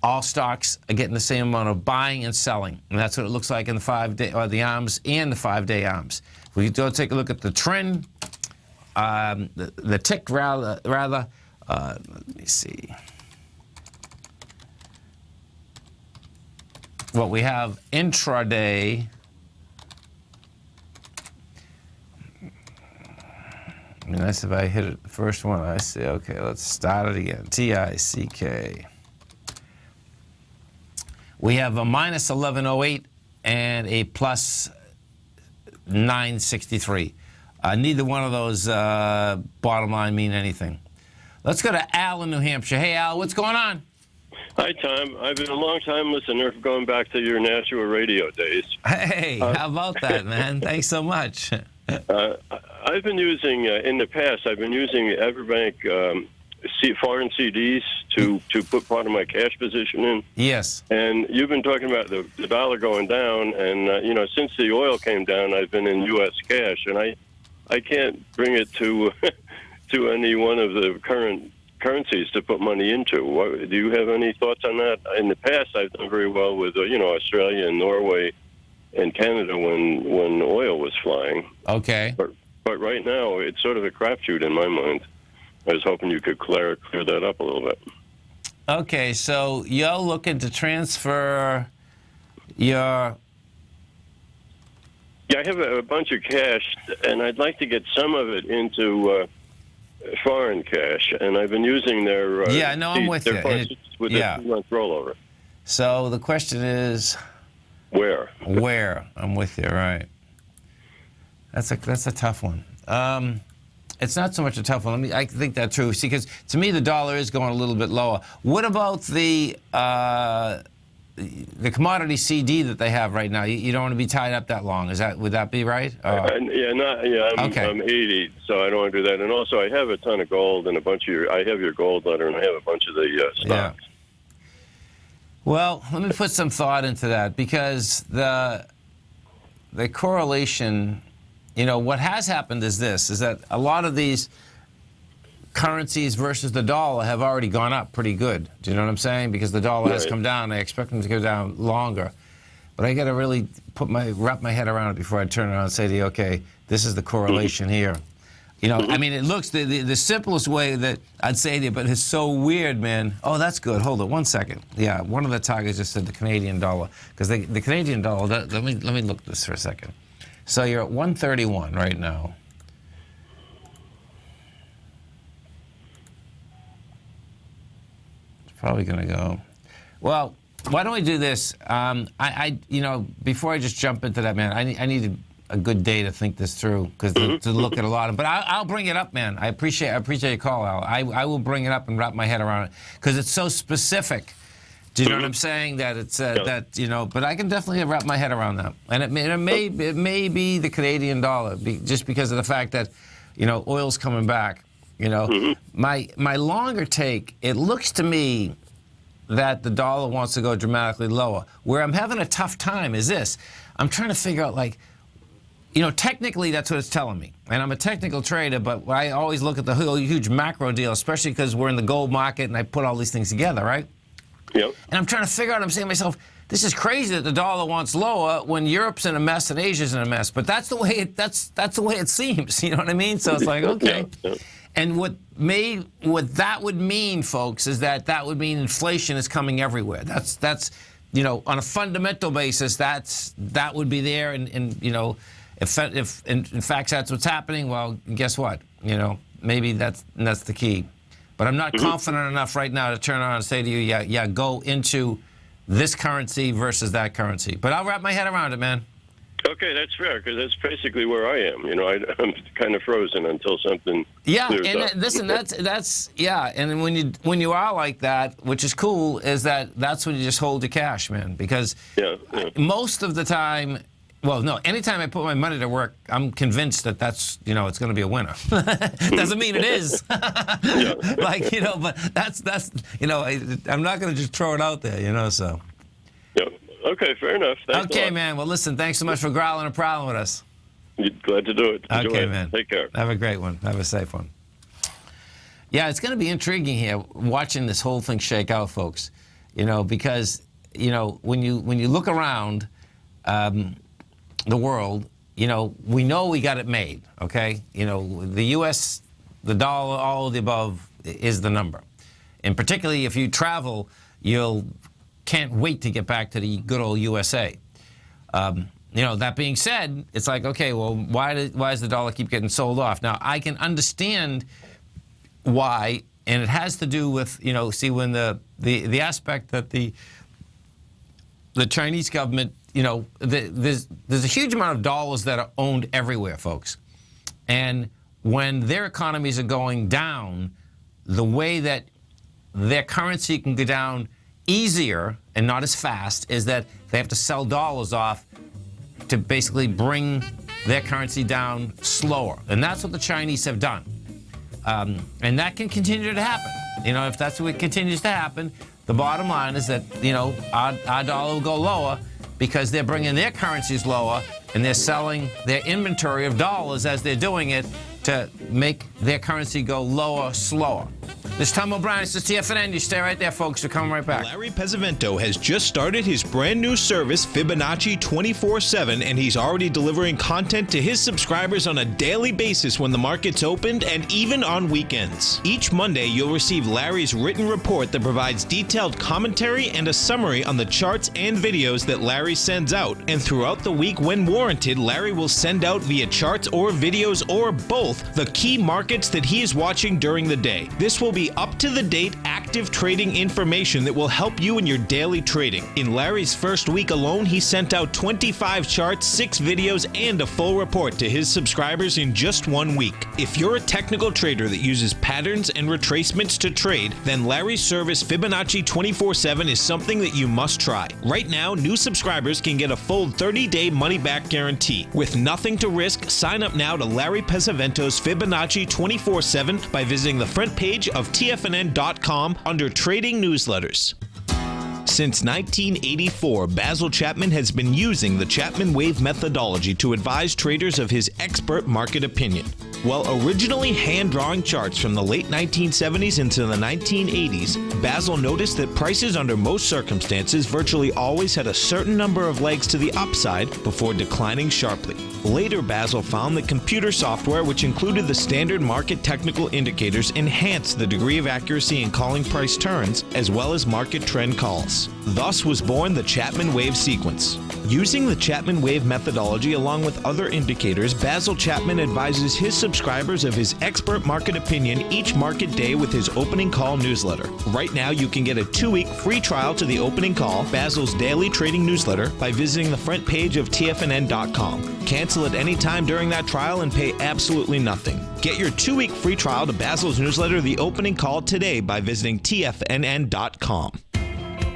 all stocks are getting the same amount of buying and selling. And that's what it looks like in the 5-day, or the ARMS and the 5-day ARMS. If we go take a look at the trend, the tick rather, let me see. What we have intraday, I mean, that's if I hit it, the first one, I see, okay, let's start it again. TICK. We have a minus 1108 and a plus 963. Neither one of those bottom line mean anything. Let's go to Al in New Hampshire. Hey, Al, what's going on? Hi, Tom. I've been a long-time listener going back to your Nashua radio days. Hey, how about that, man? Thanks so much. I've been using, in the past, I've been using Everbank foreign CDs to put part of my cash position in. Yes. And you've been talking about the dollar going down, and, you know, since the oil came down, I've been in U.S. cash, and I can't bring it to to any one of the current currencies to put money into. Do you have any thoughts on that? In the past, I've done very well with Australia and Norway and Canada when oil was flying. Okay. But right now, it's sort of a crapshoot in my mind. I was hoping you could clear that up a little bit. Okay, so you're looking to transfer your... Yeah, I have a bunch of cash, and I'd like to get some of it into foreign cash, and I've been using their... I'm with you. With the 2-month rollover. So the question is... Where? I'm with you, right. That's a tough one. It's not so much a tough one. I think that's true. See, because to me, the dollar is going a little bit lower. What about the commodity CD that they have right now? You don't want to be tied up that long. Would that be right? I'm 80, so I don't want to do that. And also, I have a ton of gold and I have your gold letter, and I have a bunch of the stocks. Yeah. Well, let me put some thought into that, because the correlation, what has happened is that a lot of these currencies versus the dollar have already gone up pretty good. Do you know what I'm saying? Because the dollar has come down. I expect them to go down longer. But I got to really wrap my head around it before I turn around and say to you, okay, this is the correlation here. It looks the simplest way that I'd say to you, but it's so weird, man. Oh, that's good. Hold on 1 second. Yeah, one of the targets just said the Canadian dollar, because the Canadian dollar. Let me look at this for a second. So you're at 131 right now. It's probably going to go. Well, why don't we do this? Before I just jump into that, man, I need a good day to think this through, because to look at a lot of. But I'll bring it up, man. I appreciate your call, Al. I will bring it up and wrap my head around it, because it's so specific. Do you know what I'm saying? That it's but I can definitely wrap my head around that. And it may be the Canadian dollar, just because of the fact that oil's coming back. My longer take, it looks to me that the dollar wants to go dramatically lower. Where I'm having a tough time is this: I'm trying to figure out, technically that's what it's telling me. And I'm a technical trader, but I always look at the whole huge macro deal, especially because we're in the gold market and I put all these things together, right? Yep. And I'm trying to figure out, I'm saying to myself, this is crazy that the dollar wants lower when Europe's in a mess and Asia's in a mess. But that's the way it seems. You know what I mean? So it's like, okay. Yeah. And what that would mean, folks, is that would mean inflation is coming everywhere. That's on a fundamental basis, that would be there. And if in fact that's what's happening, well, guess what? Maybe that's the key. But I'm not confident enough right now to turn around and say to you, go into this currency versus that currency. But I'll wrap my head around it, man. Okay, that's fair, because that's basically where I am. I'm kind of frozen until something. Yeah, clears and up. listen, that's And when you are like that, which is cool, is that's when you just hold your cash, man. Because most of the time. Well, no, anytime I put my money to work, I'm convinced that's, it's going to be a winner. Doesn't mean it is. But that's I'm not going to just throw it out there, so. Yeah. Okay, fair enough. Thanks okay, man. Well, listen, thanks so much for growling and prowling with us. Glad to do it. Enjoy okay, it. Man. Take care. Have a great one. Have a safe one. Yeah, it's going to be intriguing here, watching this whole thing shake out, folks. Because, when you look around, the world, we know we got it made, okay? The U.S., the dollar, all of the above is the number. And particularly if you travel, can't wait to get back to the good old USA. That being said, it's like, okay, well, why does the dollar keep getting sold off? Now, I can understand why, and it has to do with, when the aspect that the Chinese government, there's a huge amount of dollars that are owned everywhere, folks. And when their economies are going down, the way that their currency can go down easier and not as fast is that they have to sell dollars off to basically bring their currency down slower. And that's what the Chinese have done. And that can continue to happen. If that's what continues to happen, the bottom line is that, our dollar will go lower because they're bringing their currencies lower and they're selling their inventory of dollars as they're doing it to make their currency go lower, slower. This is Tom O'Brien. This is TFNN. You stay right there, folks. We're coming right back. Larry Pesavento has just started his brand new service, Fibonacci 24/7, and he's already delivering content to his subscribers on a daily basis when the market's opened and even on weekends. Each Monday, you'll receive Larry's written report that provides detailed commentary and a summary on the charts and videos that Larry sends out. And throughout the week, when warranted, Larry will send out via charts or videos or both the key markets that he is watching during the day. This will be up-to-the-date active trading information that will help you in your daily trading. In Larry's first week alone, he sent out 25 charts, 6 videos, and a full report to his subscribers in just 1 week. If you're a technical trader that uses patterns and retracements to trade, then Larry's service Fibonacci 24/7 is something that you must try. Right now, new subscribers can get a full 30-day money-back guarantee. With nothing to risk, sign up now to Larry Pesavento's Fibonacci 24/7 by visiting the front page of TFNN.com under Trading Newsletters. Since 1984, Basil Chapman has been using the Chapman Wave methodology to advise traders of his expert market opinion. While originally hand-drawing charts from the late 1970s into the 1980s, Basil noticed that prices under most circumstances virtually always had a certain number of legs to the upside before declining sharply. Later, Basil found that computer software, which included the standard market technical indicators, enhanced the degree of accuracy in calling price turns, as well as market trend calls. Thus was born the Chapman Wave sequence. Using the Chapman Wave methodology along with other indicators, Basil Chapman advises his subscribers of his expert market opinion each market day with his opening call newsletter. Right now, you can get a 2-week free trial to the opening call, Basil's daily trading newsletter, by visiting the front page of TFNN.com. Cancel at any time during that trial and pay absolutely nothing. Get your 2-week free trial to Basil's newsletter, The Opening Call, today by visiting TFNN.com.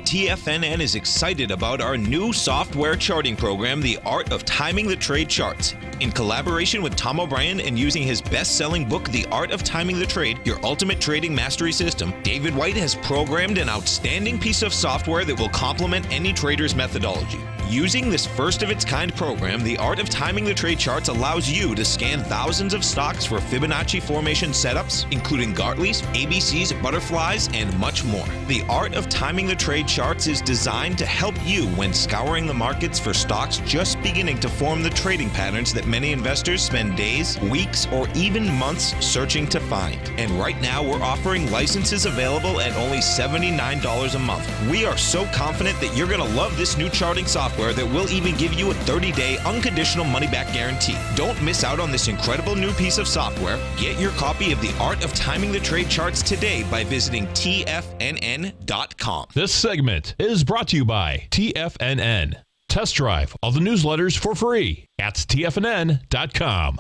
TFNN is excited about our new software charting program, The Art of Timing the Trade Charts. In collaboration with Tom O'Brien and using his best-selling book, The Art of Timing the Trade, Your Ultimate Trading Mastery System, David White has programmed an outstanding piece of software that will complement any trader's methodology. Using this first-of-its-kind program, The Art of Timing the Trade Charts allows you to scan thousands of stocks for Fibonacci formation setups, including Gartley's, ABC's, butterflies, and much more. The Art of Timing the Trade Charts is designed to help you when scouring the markets for stocks just beginning to form the trading patterns that many investors spend days, weeks, or even months searching to find. And right now, we're offering licenses available at only $79 a month. We are so confident that you're going to love this new charting software that will even give you a 30-day unconditional money-back guarantee. Don't miss out on this incredible new piece of software. Get your copy of The Art of Timing the Trade Charts today by visiting TFNN.com. This segment is brought to you by TFNN. Test drive all the newsletters for free at TFNN.com.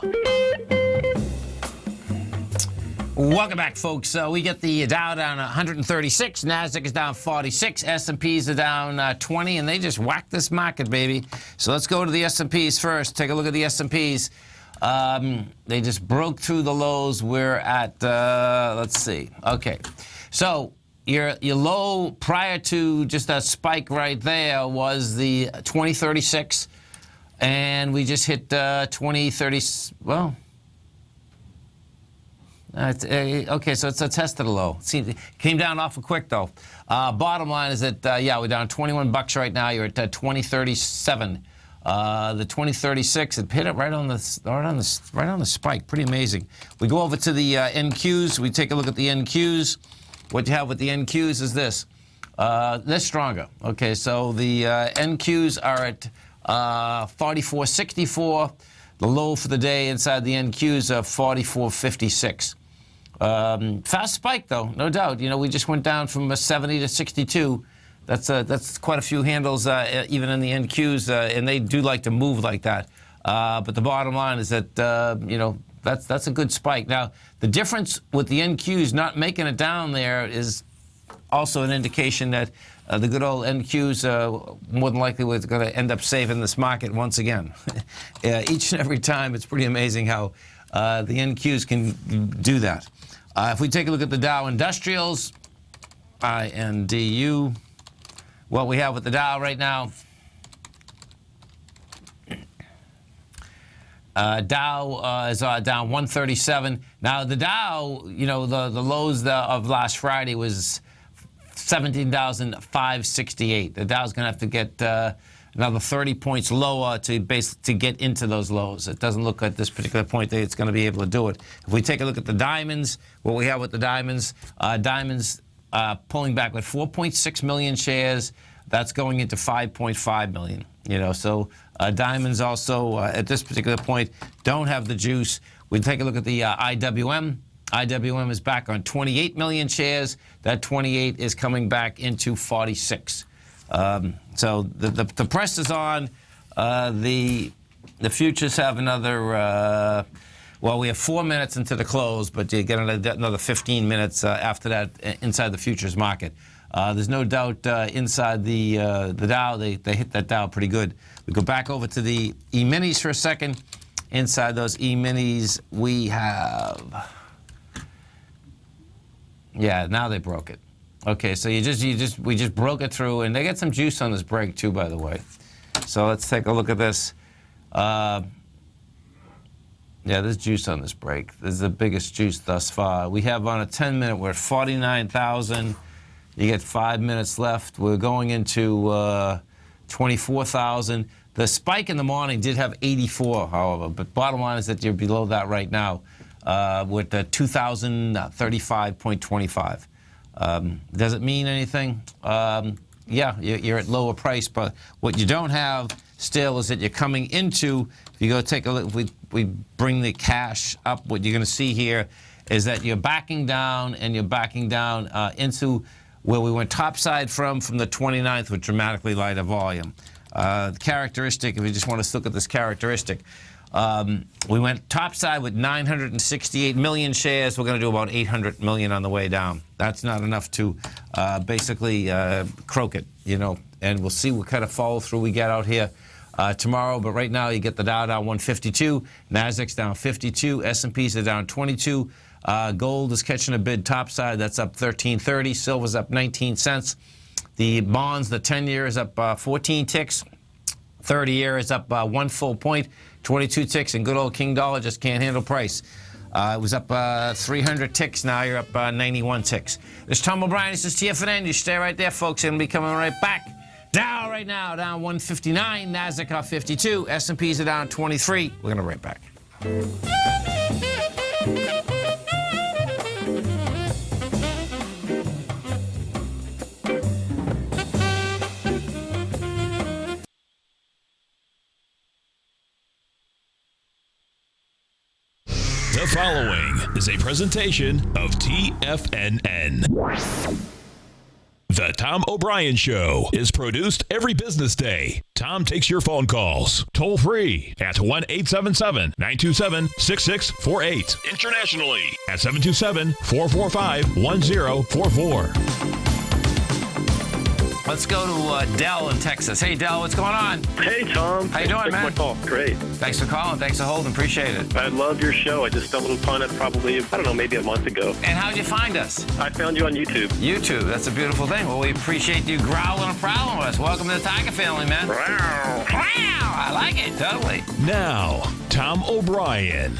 Welcome back, folks. We get the Dow down 136, NASDAQ is down 46, S&Ps are down 20, and they just whacked this market, baby. So let's go to the S&Ps first. Take a look at the S&Ps. They just broke through the lows. We're at, let's see. Okay. So your low prior to just that spike right there was the 2036, and we just hit 2030, well, okay, so it's a test of the low. It came down awful quick, though. Bottom line is that, we're down $21 right now. You're at 2037. The 2036, it hit it right on the spike. Pretty amazing. We go over to the NQs. We take a look at the NQs. What you have with the NQs is this. They're stronger. Okay, so the NQs are at 44.64. The low for the day inside the NQs are 44.56. Fast spike, though, no doubt. You know, we just went down from 70 to 62. That's quite a few handles, even in the NQs, and they do like to move like that. But the bottom line is that, that's a good spike. Now, the difference with the NQs not making it down there is also an indication that the good old NQs more than likely was going to end up saving this market once again. Each and every time, it's pretty amazing how the NQs can do that. If we take a look at the Dow Industrials, INDU, what we have with the Dow right now, Dow is down 137. Now the Dow, the lows of last Friday was 17,568. The Dow's going to have to get another 30 points lower to get into those lows. It doesn't look at this particular point that it's going to be able to do it. If we take a look at the diamonds, what we have with the diamonds, pulling back with 4.6 million shares. That's going into 5.5 million. So diamonds also at this particular point don't have the juice. We take a look at the IWM. IWM is back on 28 million shares. That 28 is coming back into 46. So the press is on. The futures have another. We have 4 minutes into the close, but you get another 15 minutes after that inside the futures market. There's no doubt inside the Dow, they hit that Dow pretty good. We go back over to the E-minis for a second. Inside those E-minis, we have. Yeah, now they broke it. Okay, so we just broke it through, and they get some juice on this break too, by the way. So let's take a look at this. Yeah, there's juice on this break. This is the biggest juice thus far. We have on a 10-minute, we're at 49,000. You get 5 minutes left. We're going into 24,000. The spike in the morning did have 84, however, but bottom line is that you're below that right now with 2,035.25. Does it mean anything? Yeah, you're at lower price, but what you don't have still is that you're coming into, if you go take a look, if we bring the cash up, what you're going to see here is that you're backing down, and you're backing down into where we went topside from the 29th with dramatically lighter volume. The characteristic, if you just want to look at this characteristic, we went topside with 968 million shares. We're going to do about 800 million on the way down. That's not enough to basically croak it, and we'll see what kind of follow through we get out here tomorrow. But right now, you get the Dow down 152, Nasdaq's down 52, S&Ps are down 22. Gold is catching a bid topside. That's up 13.30. Silver's up 19 cents. The bonds, the 10-year is up 14 ticks. 30-year is up 1 full point, 22 ticks. And good old King Dollar just can't handle price. It was up 300 ticks. Now you're up 91 ticks. This is Tom O'Brien. This is TFNN. You stay right there, folks. I'm going to be coming right back. Dow right now, down 159. Nasdaq up 52. S&Ps are down 23. We're going to be right back. The following is a presentation of TFNN. The Tom O'Brien Show is produced every business day. Tom takes your phone calls toll free at 1-877-927-6648. Internationally at 727-445-1044. Let's go to Dell in Texas. Hey, Dell, what's going on? Hey, Tom. How you doing, man? My call. Great. Thanks for calling. Thanks for holding. Appreciate it. I love your show. I just stumbled upon it probably, maybe a month ago. And how'd you find us? I found you on YouTube. YouTube. That's a beautiful thing. Well, we appreciate you growling and prowling with us. Welcome to the Tiger family, man. Wow. I like it. Totally. Now, Tom O'Brien.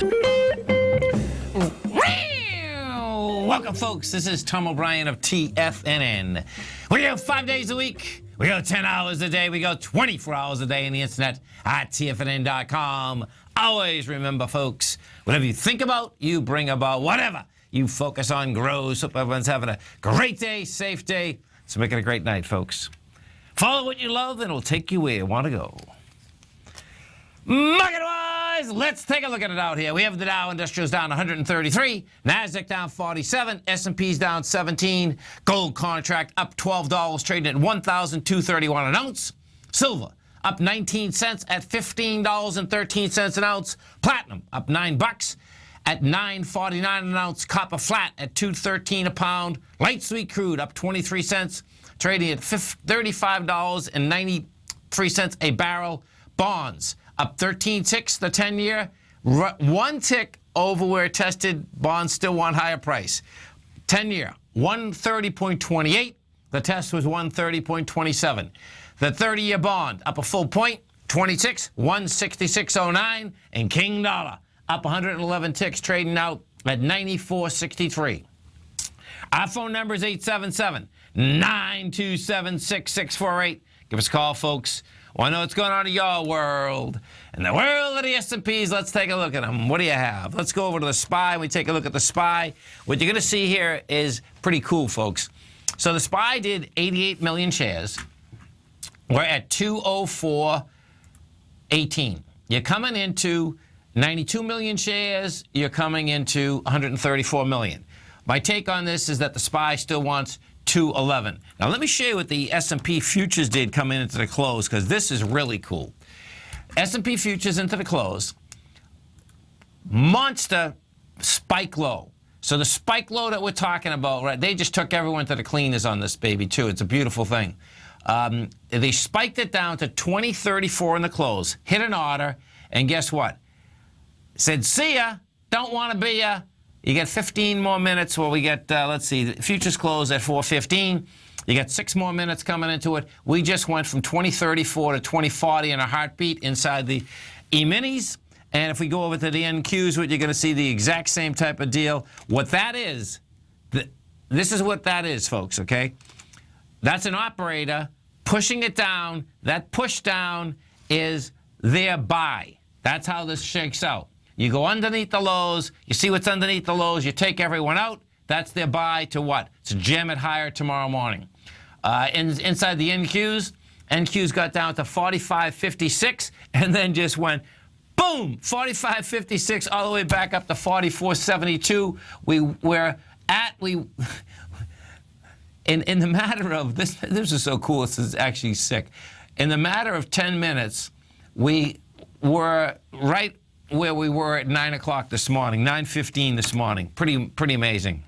Welcome, folks. This is Tom O'Brien of TFNN. We go 5 days a week. We go 10 hours a day. We go 24 hours a day on the internet at TFNN.com. Always remember, folks, whatever you think about, you bring about. Whatever you focus on grows. Hope everyone's having a great day, safe day. So make it a great night, folks. Follow what you love, and it'll take you where you want to go. Market-wise, let's take a look at it out here. We have the Dow Industrials down 133, Nasdaq down 47, S&P's down 17, gold contract up $12, trading at $1,231 an ounce. Silver up 19 cents at $15.13 an ounce. Platinum up $9 at $9.49 an ounce. Copper flat at $2.13 a pound. Light sweet crude up 23 cents, trading at $35.93 a barrel. Bonds up 13 ticks, the 10-year. 1 tick over where it tested. Bonds still want higher price. 10-year, 130.28. The test was 130.27. The 30-year bond up a full point, 26, 166.09. And King Dollar up 111 ticks, trading out at 94.63. Our phone number is 877-927-6648. Give us a call, folks. Want to know what's going on in your world. In the world of the S&Ps, let's take a look at them. What do you have? Let's go over to the SPY. We take a look at the SPY. What you're going to see here is pretty cool, folks. So the SPY did 88 million shares. We're at 204.18. You're coming into 92 million shares. You're coming into 134 million. My take on this is that the SPY still wants 211. Now let me show you what the S&P futures did coming into the close, because this is really cool. S&P futures into the close, monster spike low. So the spike low that we're talking about, right? They just took everyone to the cleaners on this baby too. It's a beautiful thing. They spiked it down to 2034 in the close, hit an order, and guess what? Said, see ya, don't want to be ya. You get 15 more minutes. Well, we get, let's see, the futures close at 4:15. You got 6 more minutes coming into it. We just went from 2034 to 2040 in a heartbeat inside the E-minis. And if we go over to the NQs, what you're going to see the exact same type of deal. What that is, this is what that is, folks, okay? That's an operator pushing it down. That push down is their buy. That's how this shakes out. You go underneath the lows. You see what's underneath the lows. You take everyone out. That's their buy to what? To jam it higher tomorrow morning. Inside the NQs got down to 45.56 and then just went, boom, 45.56 all the way back up to 44.72. In the matter of, this is so cool, this is actually sick. In the matter of 10 minutes, we were right where we were at 9 o'clock this morning, 9:15 this morning. Pretty amazing.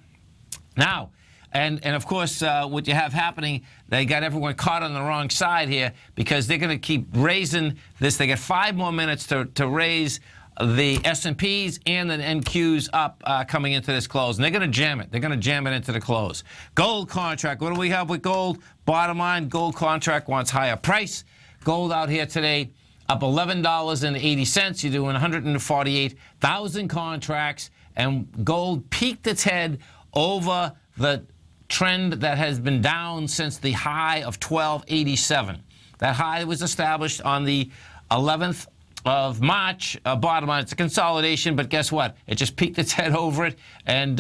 Now, and of course, what you have happening, they got everyone caught on the wrong side here because they're going to keep raising this. They got 5 more minutes to raise the S&Ps and the NQs up coming into this close. And they're going to jam it. They're going to jam it into the close. Gold contract. What do we have with gold? Bottom line, gold contract wants higher price. Gold out here today up $11.80. You're doing 148,000 contracts. And gold peaked its head over the trend that has been down since the high of 1287. That high was established on the 11th of March. Bottom line, it's a consolidation, but guess what? It just peeked its head over it, and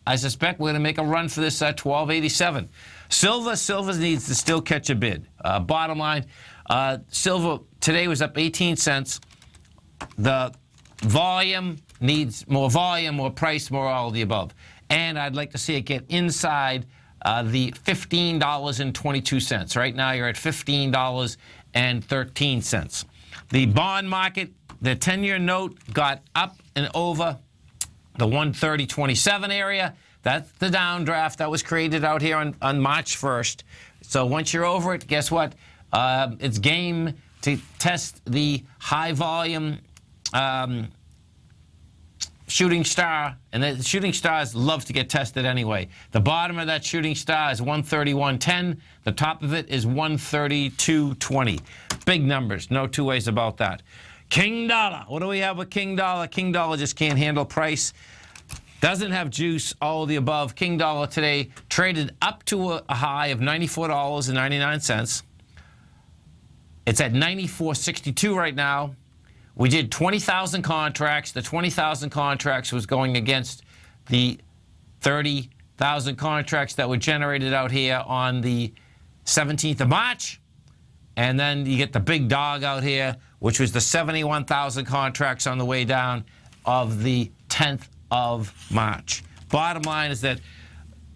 I suspect we're going to make a run for this 1287. Silver needs to still catch a bid. Bottom line, silver today was up 18 cents. The volume needs more volume, more price, more all of the above. And I'd like to see it get inside the $15.22. Right now, you're at $15.13. The bond market, the 10-year note got up and over the 130.27 area. That's the downdraft that was created out here on March 1st. So once you're over it, guess what? It's game to test the high volume shooting star, and the shooting stars love to get tested anyway. The bottom of that shooting star is 131.10. The top of it is 132.20. Big numbers, no two ways about that. King Dollar. What do we have with King Dollar? King Dollar just can't handle price. Doesn't have juice, all of the above. King Dollar today traded up to a high of $94.99. It's at $94.62 right now. We did 20,000 contracts. The 20,000 contracts was going against the 30,000 contracts that were generated out here on the 17th of March. And then you get the big dog out here, which was the 71,000 contracts on the way down of the 10th of March. Bottom line is that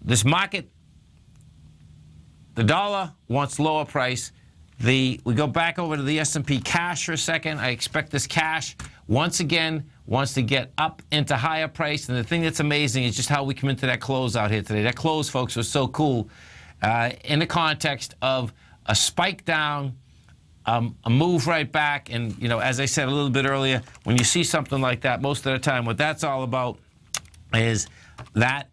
this market, the dollar wants lower price. We go back over to the S&P cash for a second. I expect this cash, once again, wants to get up into higher price. And the thing that's amazing is just how we come into that close out here today. That close, folks, was so cool in the context of a spike down, a move right back. And, you know, as I said a little bit earlier, when you see something like that, most of the time what that's all about is that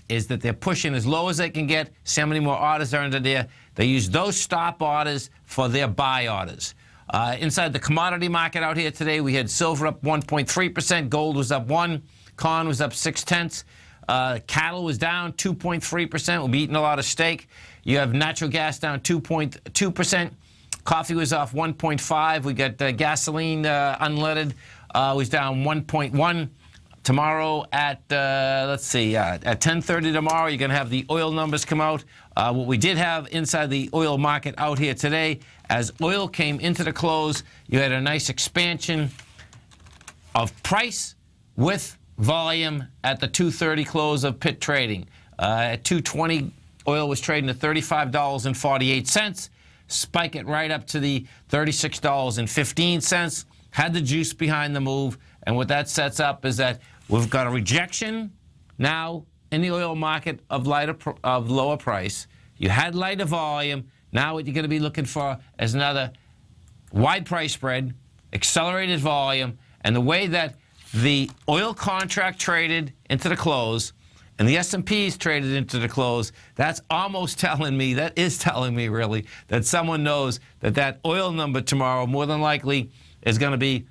they're pushing as low as they can get. See how many more orders are under there. They use those stop orders for their buy orders. Inside the commodity market out here today, we had silver up 1.3%, gold was up 1%, corn was up 0.6. Cattle was down 2.3%. We'll be eating a lot of steak. You have natural gas down 2.2%. Coffee was off 1.5%. We got gasoline unleaded was down 1.1%. Tomorrow at, at 10:30 tomorrow, you're going to have the oil numbers come out. What we did have inside the oil market out here today, as oil came into the close, you had a nice expansion of price with volume at the 2:30 close of pit trading. At 2:20, oil was trading at $35.48. Spike it right up to the $36.15. Had the juice behind the move. And what that sets up is that we've got a rejection now in the oil market of lower price. You had lighter volume. Now what you're going to be looking for is another wide price spread, accelerated volume, and the way that the oil contract traded into the close and the S&Ps traded into the close, that's almost telling me, that is telling me really, that someone knows that that oil number tomorrow more than likely is going to be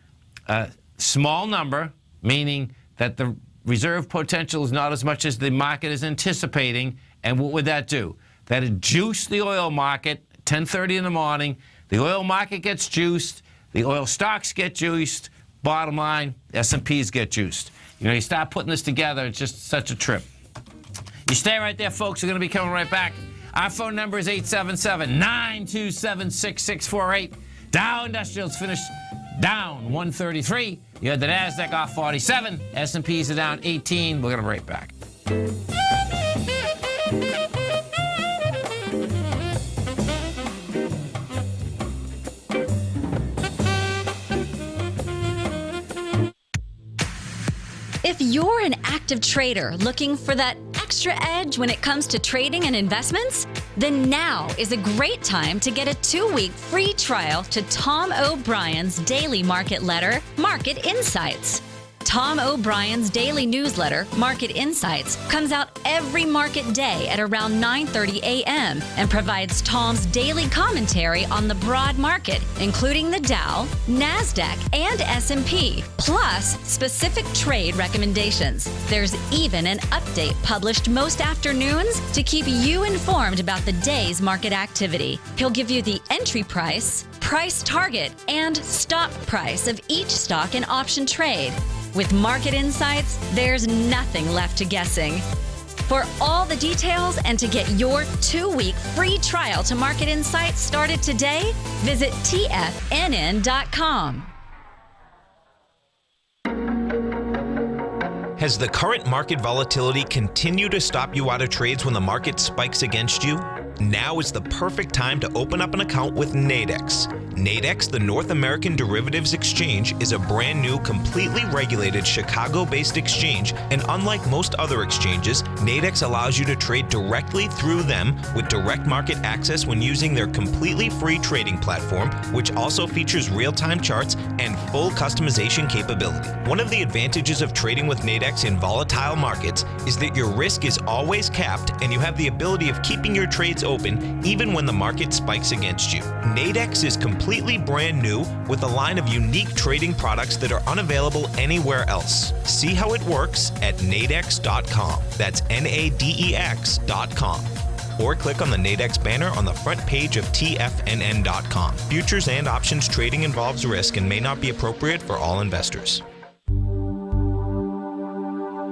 a small number, meaning that the reserve potential is not as much as the market is anticipating. And what would that do? That would juice the oil market 10:30 in the morning. The oil market gets juiced. The oil stocks get juiced. Bottom line, S&Ps get juiced. You know, you start putting this together, it's just such a trip. You stay right there, folks. We're going to be coming right back. Our phone number is 877-927-6648. Dow Industrials finished down 133. You had the NASDAQ off 47. S&Ps are down 18. We're going to be right back. If you're an active trader looking for that extra edge when it comes to trading and investments, then now is a great time to get a 2-week free trial to Tom O'Brien's daily market letter, Market Insights. Tom O'Brien's daily newsletter, Market Insights, comes out every market day at around 9:30 a.m. and provides Tom's daily commentary on the broad market, including the Dow, NASDAQ, and S&P, plus specific trade recommendations. There's even an update published most afternoons to keep you informed about the day's market activity. He'll give you the entry price, price target, and stop price of each stock and option trade. With Market Insights, there's nothing left to guessing. For all the details and to get your 2-week free trial to Market Insights started today, visit TFNN.com. Has the current market volatility continued to stop you out of trades when the market spikes against you? Now is the perfect time to open up an account with Nadex. Nadex, the North American Derivatives Exchange, is a brand new, completely regulated Chicago-based exchange, and unlike most other exchanges, Nadex allows you to trade directly through them with direct market access when using their completely free trading platform, which also features real-time charts and full customization capability. One of the advantages of trading with Nadex in volatile markets is that your risk is always capped and you have the ability of keeping your trades open even when the market spikes against you. Nadex is completely brand new with a line of unique trading products that are unavailable anywhere else. See how it works at nadex.com. That's NADEX.com. Or click on the Nadex banner on the front page of TFNN.com. Futures and options trading involves risk and may not be appropriate for all investors.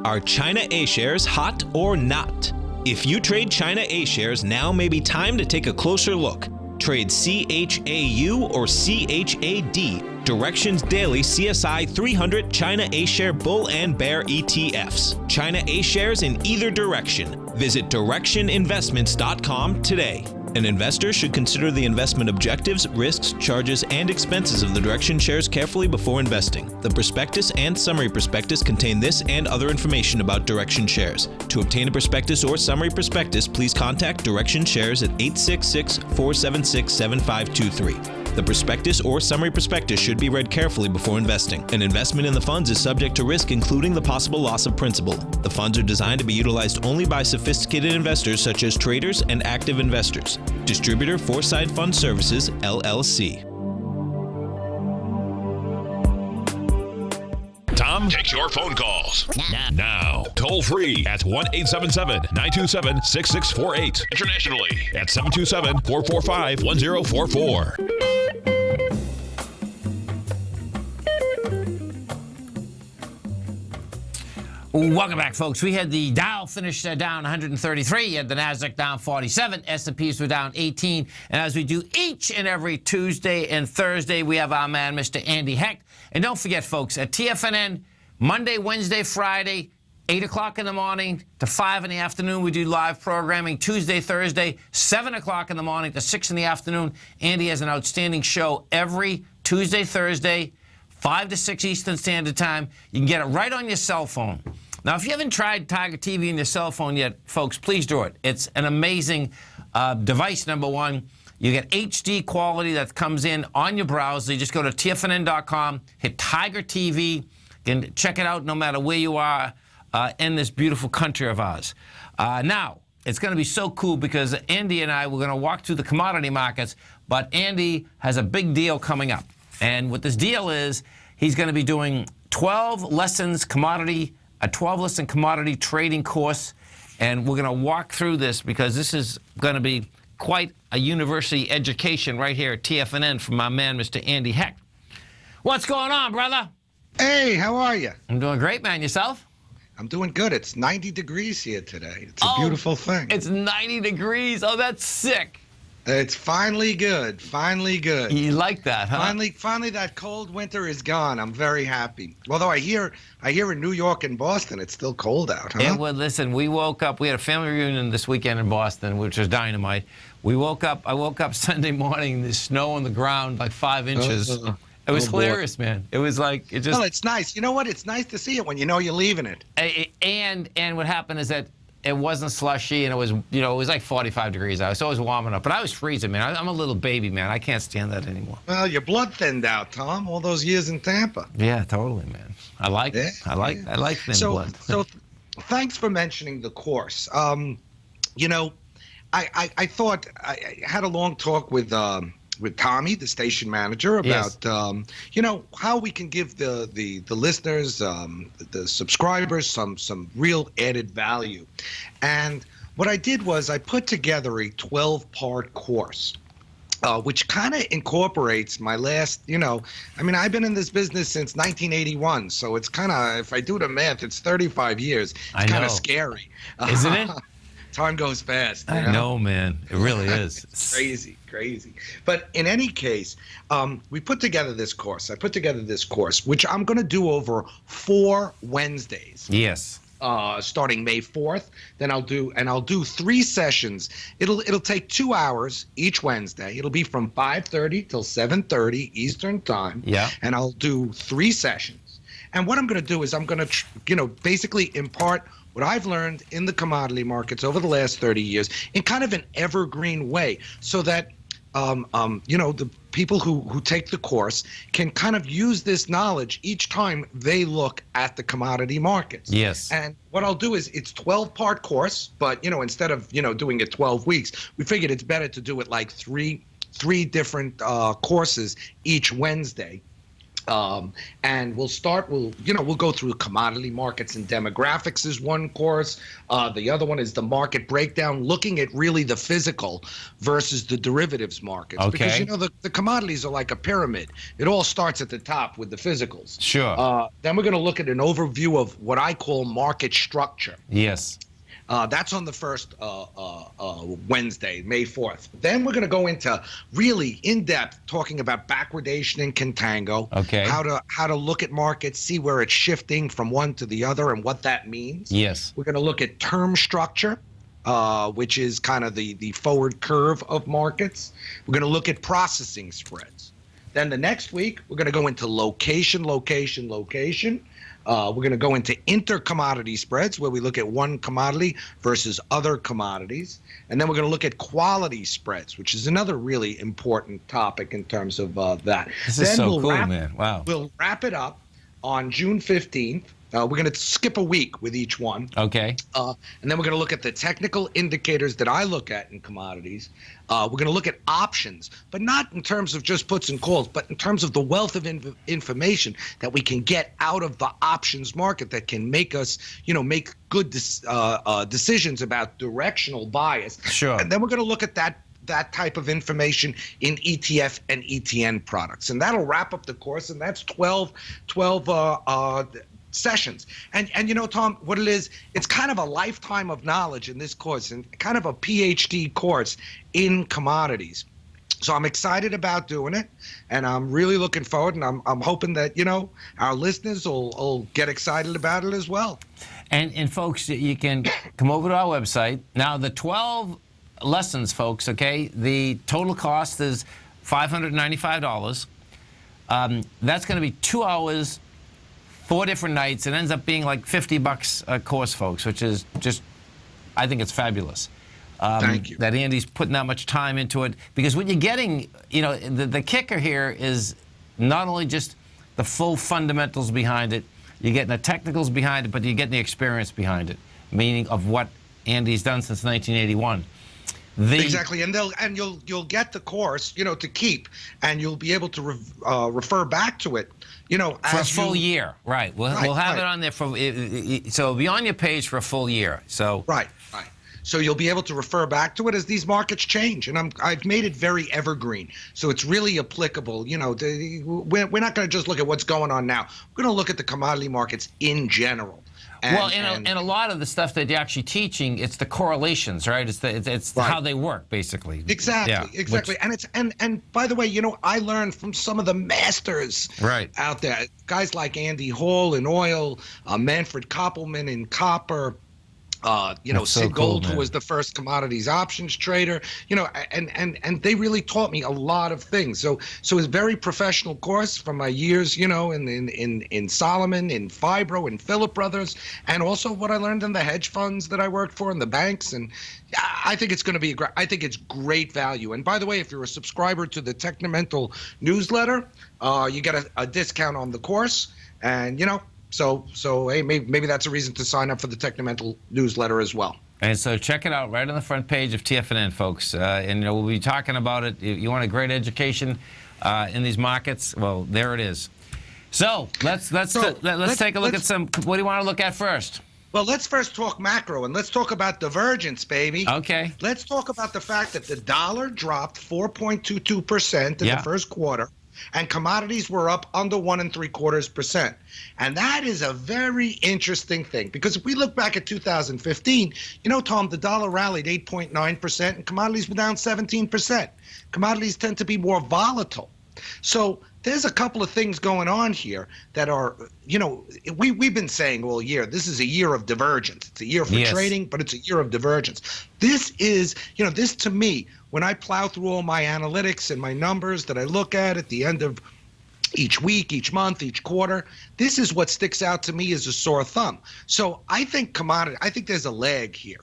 Are China A-shares hot or not? If you trade China A-shares, now may be time to take a closer look. Trade CHAU or CHAD, Directions Daily CSI 300 China A-share Bull and Bear ETFs. China A-shares in either direction. Visit directioninvestments.com today. An investor should consider the investment objectives, risks, charges, and expenses of the Direction shares carefully before investing. The prospectus and summary prospectus contain this and other information about Direction shares. To obtain a prospectus or summary prospectus, please contact Direction shares at 866-476-7523. The prospectus or summary prospectus should be read carefully before investing. An investment in the funds is subject to risk, including the possible loss of principal. The funds are designed to be utilized only by sophisticated investors such as traders and active investors. Distributor Foreside Fund Services, LLC. TFNN.com takes your phone calls. Now, toll free at 1-877-927-6648. Internationally at 727-445-1044. Welcome back, folks. We had the Dow finish down 133. You had the Nasdaq down 47. S&Ps were down 18. And as we do each and every Tuesday and Thursday, we have our man, Mr. Andy Hecht. And don't forget, folks, at TFNN, Monday, Wednesday, Friday, 8 o'clock in the morning to 5 in the afternoon, we do live programming. Tuesday, Thursday, 7 o'clock in the morning to 6 in the afternoon. Andy has an outstanding show every Tuesday, Thursday, 5 to 6 Eastern Standard Time. You can get it right on your cell phone. Now, if you haven't tried Tiger TV on your cell phone yet, folks, please do it. It's an amazing device, number one. You get HD quality that comes in on your browser. You just go to TFNN.com, hit Tiger TV, and check it out no matter where you are in this beautiful country of ours. Now, it's going to be so cool because Andy and I, we're going to walk through the commodity markets, but Andy has a big deal coming up. And what this deal is, he's going to be doing a 12-lesson commodity trading course, and we're going to walk through this because this is going to be quite a university education right here at TFNN from my man, Mr. Andy Hecht. What's going on, brother? Hey, how are you? I'm doing great, man. Yourself? I'm doing good. It's 90 degrees here today. It's a beautiful thing. It's 90 degrees. Oh, that's sick. It's finally good. Finally good. You like that, huh? Finally, that cold winter is gone. I'm very happy. Although I hear in New York and Boston it's still cold out, huh? Yeah, well, listen, we woke up. We had a family reunion this weekend in Boston, which was dynamite. I woke up Sunday morning, there's snow on the ground, like 5 inches. It was hilarious, man. It was like, it just... Well, it's nice. You know what? It's nice to see it when you know you're leaving it. And what happened is that it wasn't slushy, and it was, it was like 45 degrees out, so it was warming up. But I was freezing, man. I'm a little baby, man. I can't stand that anymore. Well, your blood thinned out, Tom, all those years in Tampa. Yeah, totally, man. I like it. I like thin blood. So thanks for mentioning the course. I thought I had a long talk with Tommy, the station manager, about how we can give the listeners, the subscribers, some real added value. And what I did was I put together a 12-part course, which kind of incorporates my last, I've been in this business since 1981, so it's kind of, if I do the math, it's 35 years. It's kind of scary. Isn't it? Time goes fast. I know, man. It really is. It's crazy. But in any case, we put together this course. I put together this course, which I'm going to do over 4 Wednesdays. Yes. Starting May 4th. Then I'll do 3 sessions. It'll take 2 hours each Wednesday. It'll be from 5:30 till 7:30 Eastern Time. Yeah. And I'll do 3 sessions. And what I'm going to do is I'm going to, basically impart what I've learned in the commodity markets over the last 30 years in kind of an evergreen way, so that the people who take the course can kind of use this knowledge each time they look at the commodity markets. Yes. And what I'll do is it's 12-part course, but instead of doing it 12 weeks, we figured it's better to do it like three different courses each Wednesday. And we'll go through commodity markets and demographics is one course. The other one is the market breakdown, looking at really the physical versus the derivatives markets. Okay. Because, the commodities are like a pyramid. It all starts at the top with the physicals. Sure. Then we're going to look at an overview of what I call market structure. Yes. That's on the first Wednesday, May 4th. Then we're going to go into really in-depth talking about backwardation and contango. Okay. How to look at markets, see where it's shifting from one to the other and what that means. Yes. We're going to look at term structure, which is kind of the forward curve of markets. We're going to look at processing spreads. Then the next week, we're going to go into location. We're going to go into inter-commodity spreads, where we look at one commodity versus other commodities. And then we're going to look at quality spreads, which is another really important topic in terms of that. This is so cool, man. Wow. We'll wrap it up on June 15th We're going to skip a week with each one. Okay. And then we're going to look at the technical indicators that I look at in commodities. We're going to look at options, but not in terms of just puts and calls, but in terms of the wealth of information that we can get out of the options market that can make us, make good decisions about directional bias. Sure. And then we're going to look at that type of information in ETF and ETN products. And that'll wrap up the course, and that's 12 sessions. And Tom, what it is, it's kind of a lifetime of knowledge in this course and kind of a PhD course in commodities. So I'm excited about doing it, and I'm really looking forward, and I'm hoping that, our listeners will get excited about it as well. And folks, you can come over to our website. Now, the 12 lessons, folks, okay, the total cost is $595. That's going to be 2 hours, 4 different nights. It ends up being like $50 a course, folks, which is just, I think it's fabulous. Thank you. That Andy's putting that much time into it, because what you're getting, the kicker here is not only just the full fundamentals behind it, you're getting the technicals behind it, but you're getting the experience behind it, meaning of what Andy's done since 1981. Exactly, and you'll get the course, to keep, and you'll be able to refer back to it, for a full year, right? We'll have it on there so it'll be on your page for a full year. So right. So you'll be able to refer back to it as these markets change, and I've made it very evergreen, so it's really applicable. We're not going to just look at what's going on now. We're going to look at the commodity markets in general. And a lot of the stuff that you're actually teaching, it's the correlations, right? It's right. How they work, basically. Exactly, yeah. exactly. And by the way, I learned from some of the masters out there, guys like Andy Hall in oil, Manfred Koppelman in copper. Sid Gold, who was the first commodities options trader, and they really taught me a lot of things. So it's a very professional course from my years, in Solomon, in Fibro, in Phillip Brothers, and also what I learned in the hedge funds that I worked for and the banks. And I think it's going to be I think it's great value. And by the way, if you're a subscriber to the Technomental newsletter, you get a discount on the course, and So hey, maybe that's a reason to sign up for the Technomental newsletter as well. And so check it out right on the front page of TFNN, folks. And we'll be talking about it. You want a great education in these markets? Well, there it is. So let's take a look at some. What do you want to look at first? Well, let's first talk macro, and let's talk about divergence, baby. Okay. Let's talk about the fact that the dollar dropped 4.22% in the first quarter. And commodities were up under 1 3/4%. And that is a very interesting thing, because if we look back at 2015, Tom, the dollar rallied 8.9% and commodities were down 17%. Commodities tend to be more volatile. So there's a couple of things going on here that are, we've been saying all year, this is a year of divergence. It's a year for trading, but it's a year of divergence. This is, this to me, when I plow through all my analytics and my numbers that I look at the end of each week, each month, each quarter, this is what sticks out to me as a sore thumb. So I think there's a lag here.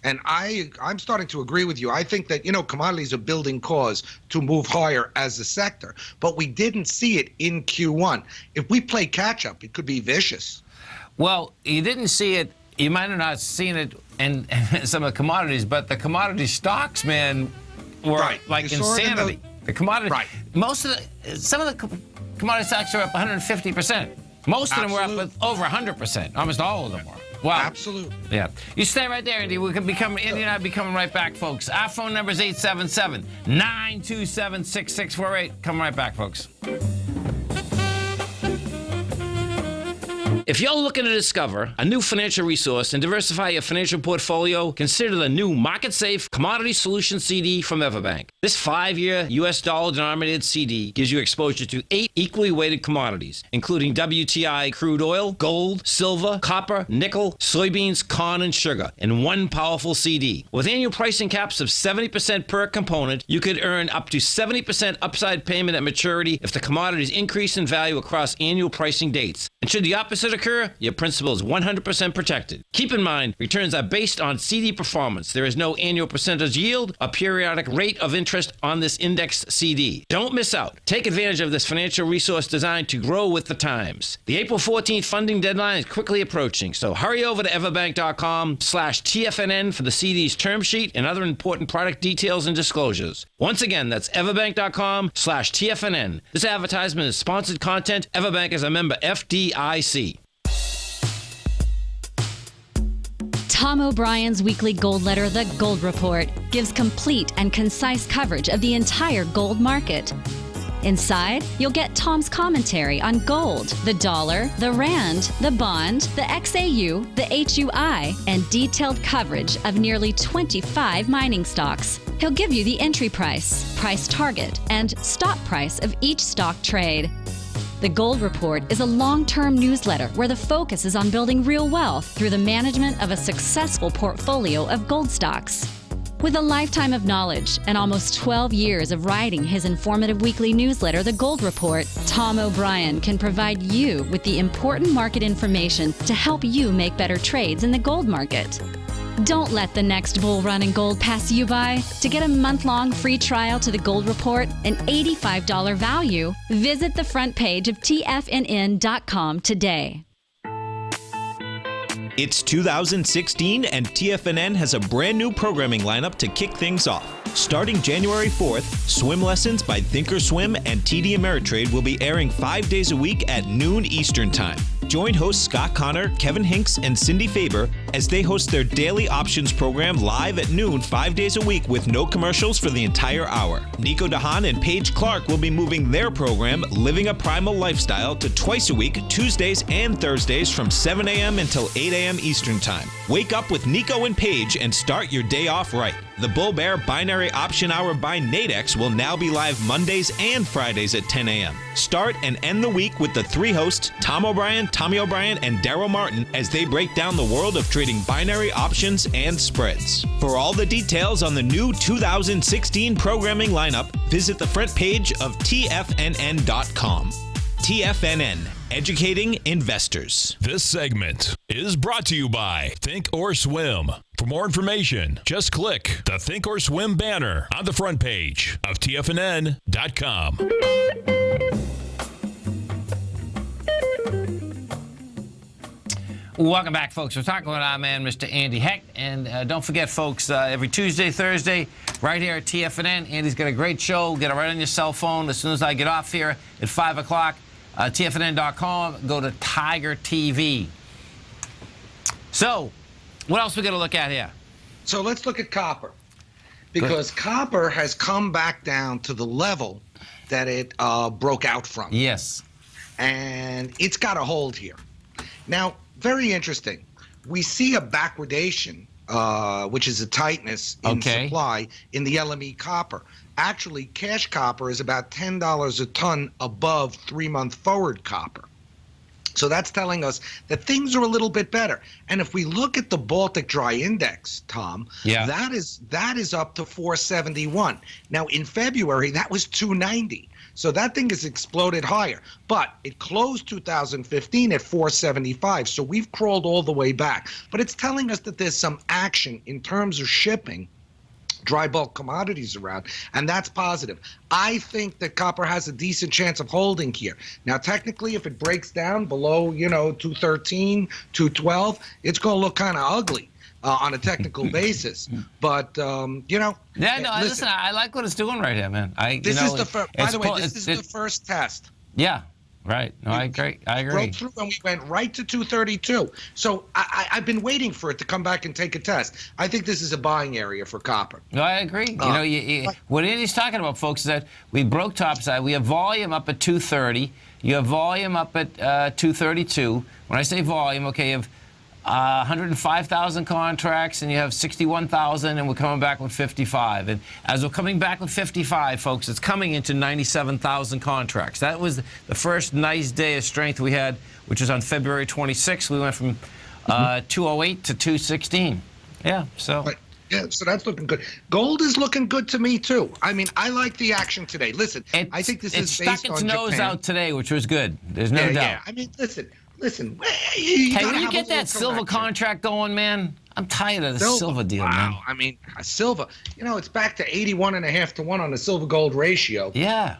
And I'm starting to agree with you. I think that, commodities are building cause to move higher as a sector, but we didn't see it in Q1. If we play catch up, it could be vicious. Well, you didn't see it. You might have not seen it in some of the commodities, but the commodity stocks, man, were like insanity. The commodity, some of the commodity stocks are up 150%. Most of them were up over 100%. Almost all of them were. Wow. Absolutely. Yeah. You stay right there, Andy. Andy and I will be coming right back, folks. Our phone number is 877-927-6648. Come right back, folks. If you're looking to discover a new financial resource and diversify your financial portfolio, consider the new Market Safe Commodity Solution CD from Everbank. This 5-year U.S. dollar-denominated CD gives you exposure to 8 equally weighted commodities, including WTI crude oil, gold, silver, copper, nickel, soybeans, corn, and sugar, in one powerful CD. With annual pricing caps of 70% per component, you could earn up to 70% upside payment at maturity if the commodities increase in value across annual pricing dates. And should the opposite should occur, your principal is 100% protected. Keep in mind, returns are based on CD performance. There is no annual percentage yield or periodic rate of interest on this indexed CD. Don't miss out. Take advantage of this financial resource designed to grow with the times. The April 14th funding deadline is quickly approaching, so hurry over to everbank.com/TFNN for the CD's term sheet and other important product details and disclosures. Once again, that's everbank.com/TFNN. This advertisement is sponsored content. Everbank is a member FDIC. Tom O'Brien's weekly gold letter, The Gold Report, gives complete and concise coverage of the entire gold market. Inside, you'll get Tom's commentary on gold, the dollar, the rand, the bond, the XAU, the HUI, and detailed coverage of nearly 25 mining stocks. He'll give you the entry price, price target, and stop price of each stock trade. The Gold Report is a long-term newsletter where the focus is on building real wealth through the management of a successful portfolio of gold stocks. With a lifetime of knowledge and almost 12 years of writing his informative weekly newsletter, The Gold Report, Tom O'Brien can provide you with the important market information to help you make better trades in the gold market. Don't let the next bull run in gold pass you by. To get a month-long free trial to The Gold Report, an $85 value, visit the front page of TFNN.com today. It's 2016 and TFNN has a brand new programming lineup to kick things off. Starting January 4th, Swim Lessons by Thinkorswim and TD Ameritrade will be airing 5 days a week at noon Eastern Time. Join hosts Scott Connor, Kevin Hinks, and Cindy Faber as they host their daily options program live at noon 5 days a week with no commercials for the entire hour. Nico DeHaan and Paige Clark will be moving their program, Living a Primal Lifestyle, to twice a week, Tuesdays and Thursdays from 7 a.m. until 8 a.m. Eastern Time. Wake up with Nico and Paige and start your day off right. The Bull Bear Binary Option Hour by Nadex will now be live Mondays and Fridays at 10 a.m. Start and end the week with the three hosts, Tom O'Brien, Tommy O'Brien, and Daryl Martin, as they break down the world of trading binary options and spreads. For all the details on the new 2016 programming lineup, visit the front page of TFNN.com. TFNN, educating investors. This segment is brought to you by Think or Swim. For more information, just click the Think or Swim banner on the front page of TFNN.com. Welcome back, folks. We're talking with our man, Mr. Andy Hecht. And don't forget, folks, every Tuesday, Thursday, right here at TFNN, Andy's got a great show. Get it right on your cell phone. As soon as I get off here at 5 o'clock, TFNN.com, go to Tiger TV. So, what else we got to look at here? So let's look at copper, because copper has come back down to the level that it broke out from. Yes. And it's got a hold here. Now, very interesting. We see a backwardation, which is a tightness in supply in the LME copper. Actually, cash copper is about $10 a ton above 3-month forward copper. So that's telling us that things are a little bit better. And if we look at the Baltic Dry Index, Tom, that is up to 471. Now, in February, that was 290. So that thing has exploded higher. But it closed 2015 at 475. So we've crawled all the way back. But it's telling us that there's some action in terms of shipping dry bulk commodities around, and that's positive. I think that copper has a decent chance of holding here. Now, technically, if it breaks down below, 213, 212, it's going to look kind of ugly on a technical basis. But, Yeah, no, listen, I like what it's doing right here, man. By the way, this is the first test. Yeah. Right. No, I agree. Broke through and we went right to 232. So I've been waiting for it to come back and take a test. I think this is a buying area for copper. No, I agree. What Andy's talking about, folks, is that we broke topside. We have volume up at 230. You have volume up at 232. When I say volume, okay, you have 105,000 contracts, and you have 61,000, and we're coming back with 55. And as we're coming back with 55, folks, it's coming into 97,000 contracts. That was the first nice day of strength we had, which was on February 26th. We went from 208 to 216. Yeah, so... Yeah, so that's looking good. Gold is looking good to me, too. I mean, I like the action today. Listen, I think this is based on Japan. It stuck its nose out today, which was good. There's no doubt. Yeah, I mean, listen, listen. Hey, gotta will you have get a that little silver collection. contract going, man? I'm tired of the silver deal, wow. man. I mean, silver. It's back to 81.5 to 1 on the silver gold ratio. Yeah.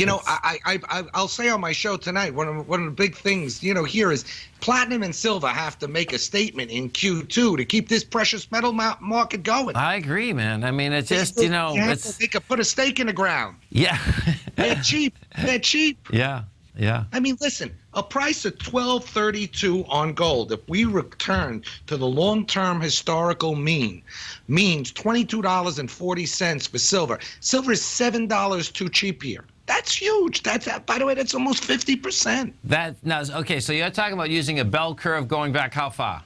I'll say on my show tonight, one of the big things, here is platinum and silver have to make a statement in Q2 to keep this precious metal market going. I agree, man. I mean, it's just, They could put a stake in the ground. Yeah. They're cheap. They're cheap. Yeah. Yeah. I mean, listen, a price of $12.32 on gold, if we return to the long-term historical mean, means $22.40 for silver. Silver is $7 too cheap here. That's huge. By the way, that's almost 50%. Okay, so you're talking about using a bell curve going back how far?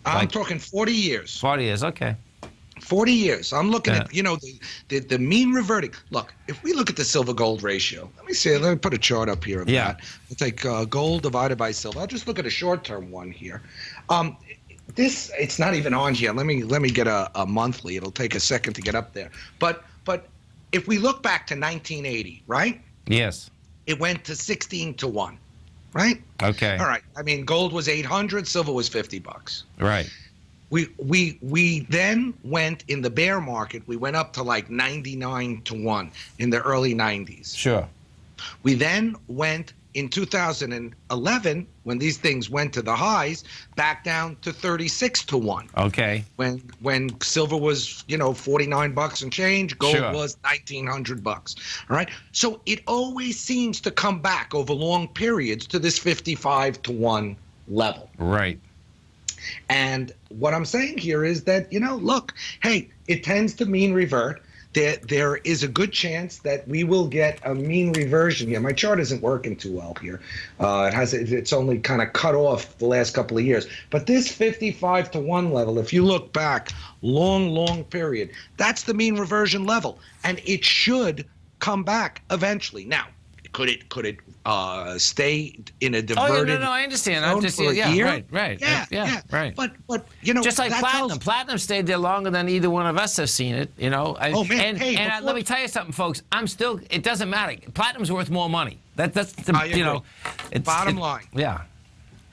I'm talking 40 years. 40 years, okay. 40 years. I'm looking at, the mean reverting. Look, if we look at the silver gold ratio, let me put a chart up here of that. I'll take gold divided by silver. I'll just look at a short-term one here. It's not even on here. Let me get a monthly. It'll take a second to get up there. But if we look back to 1980, right? Yes. It went to 16 to 1, right? Okay. All right. I mean, gold was 800, silver was $50. Right. We then went in the bear market. We went up to like 99 to 1 in the early 90s. Sure. We then went in 2011 when these things went to the highs back down to 36 to 1. Okay. When silver was, $49 and change, gold Sure. was $1,900. All right. So it always seems to come back over long periods to this 55 to 1 level. Right. And what I'm saying here is that, look, hey, it tends to mean revert. There is a good chance that we will get a mean reversion here. My chart isn't working too well here. It's only kind of cut off the last couple of years. But this 55 to 1 level, if you look back, long period, that's the mean reversion level. And it should come back eventually. Now, could it stay in a diverted? Oh, no, I understand. I'm just for a year? Right. Yeah, right. But just like platinum. Platinum stayed there longer than either one of us have seen it. Oh man! Let me tell you something, folks. It doesn't matter. Platinum's worth more money. That's the bottom line. Yeah.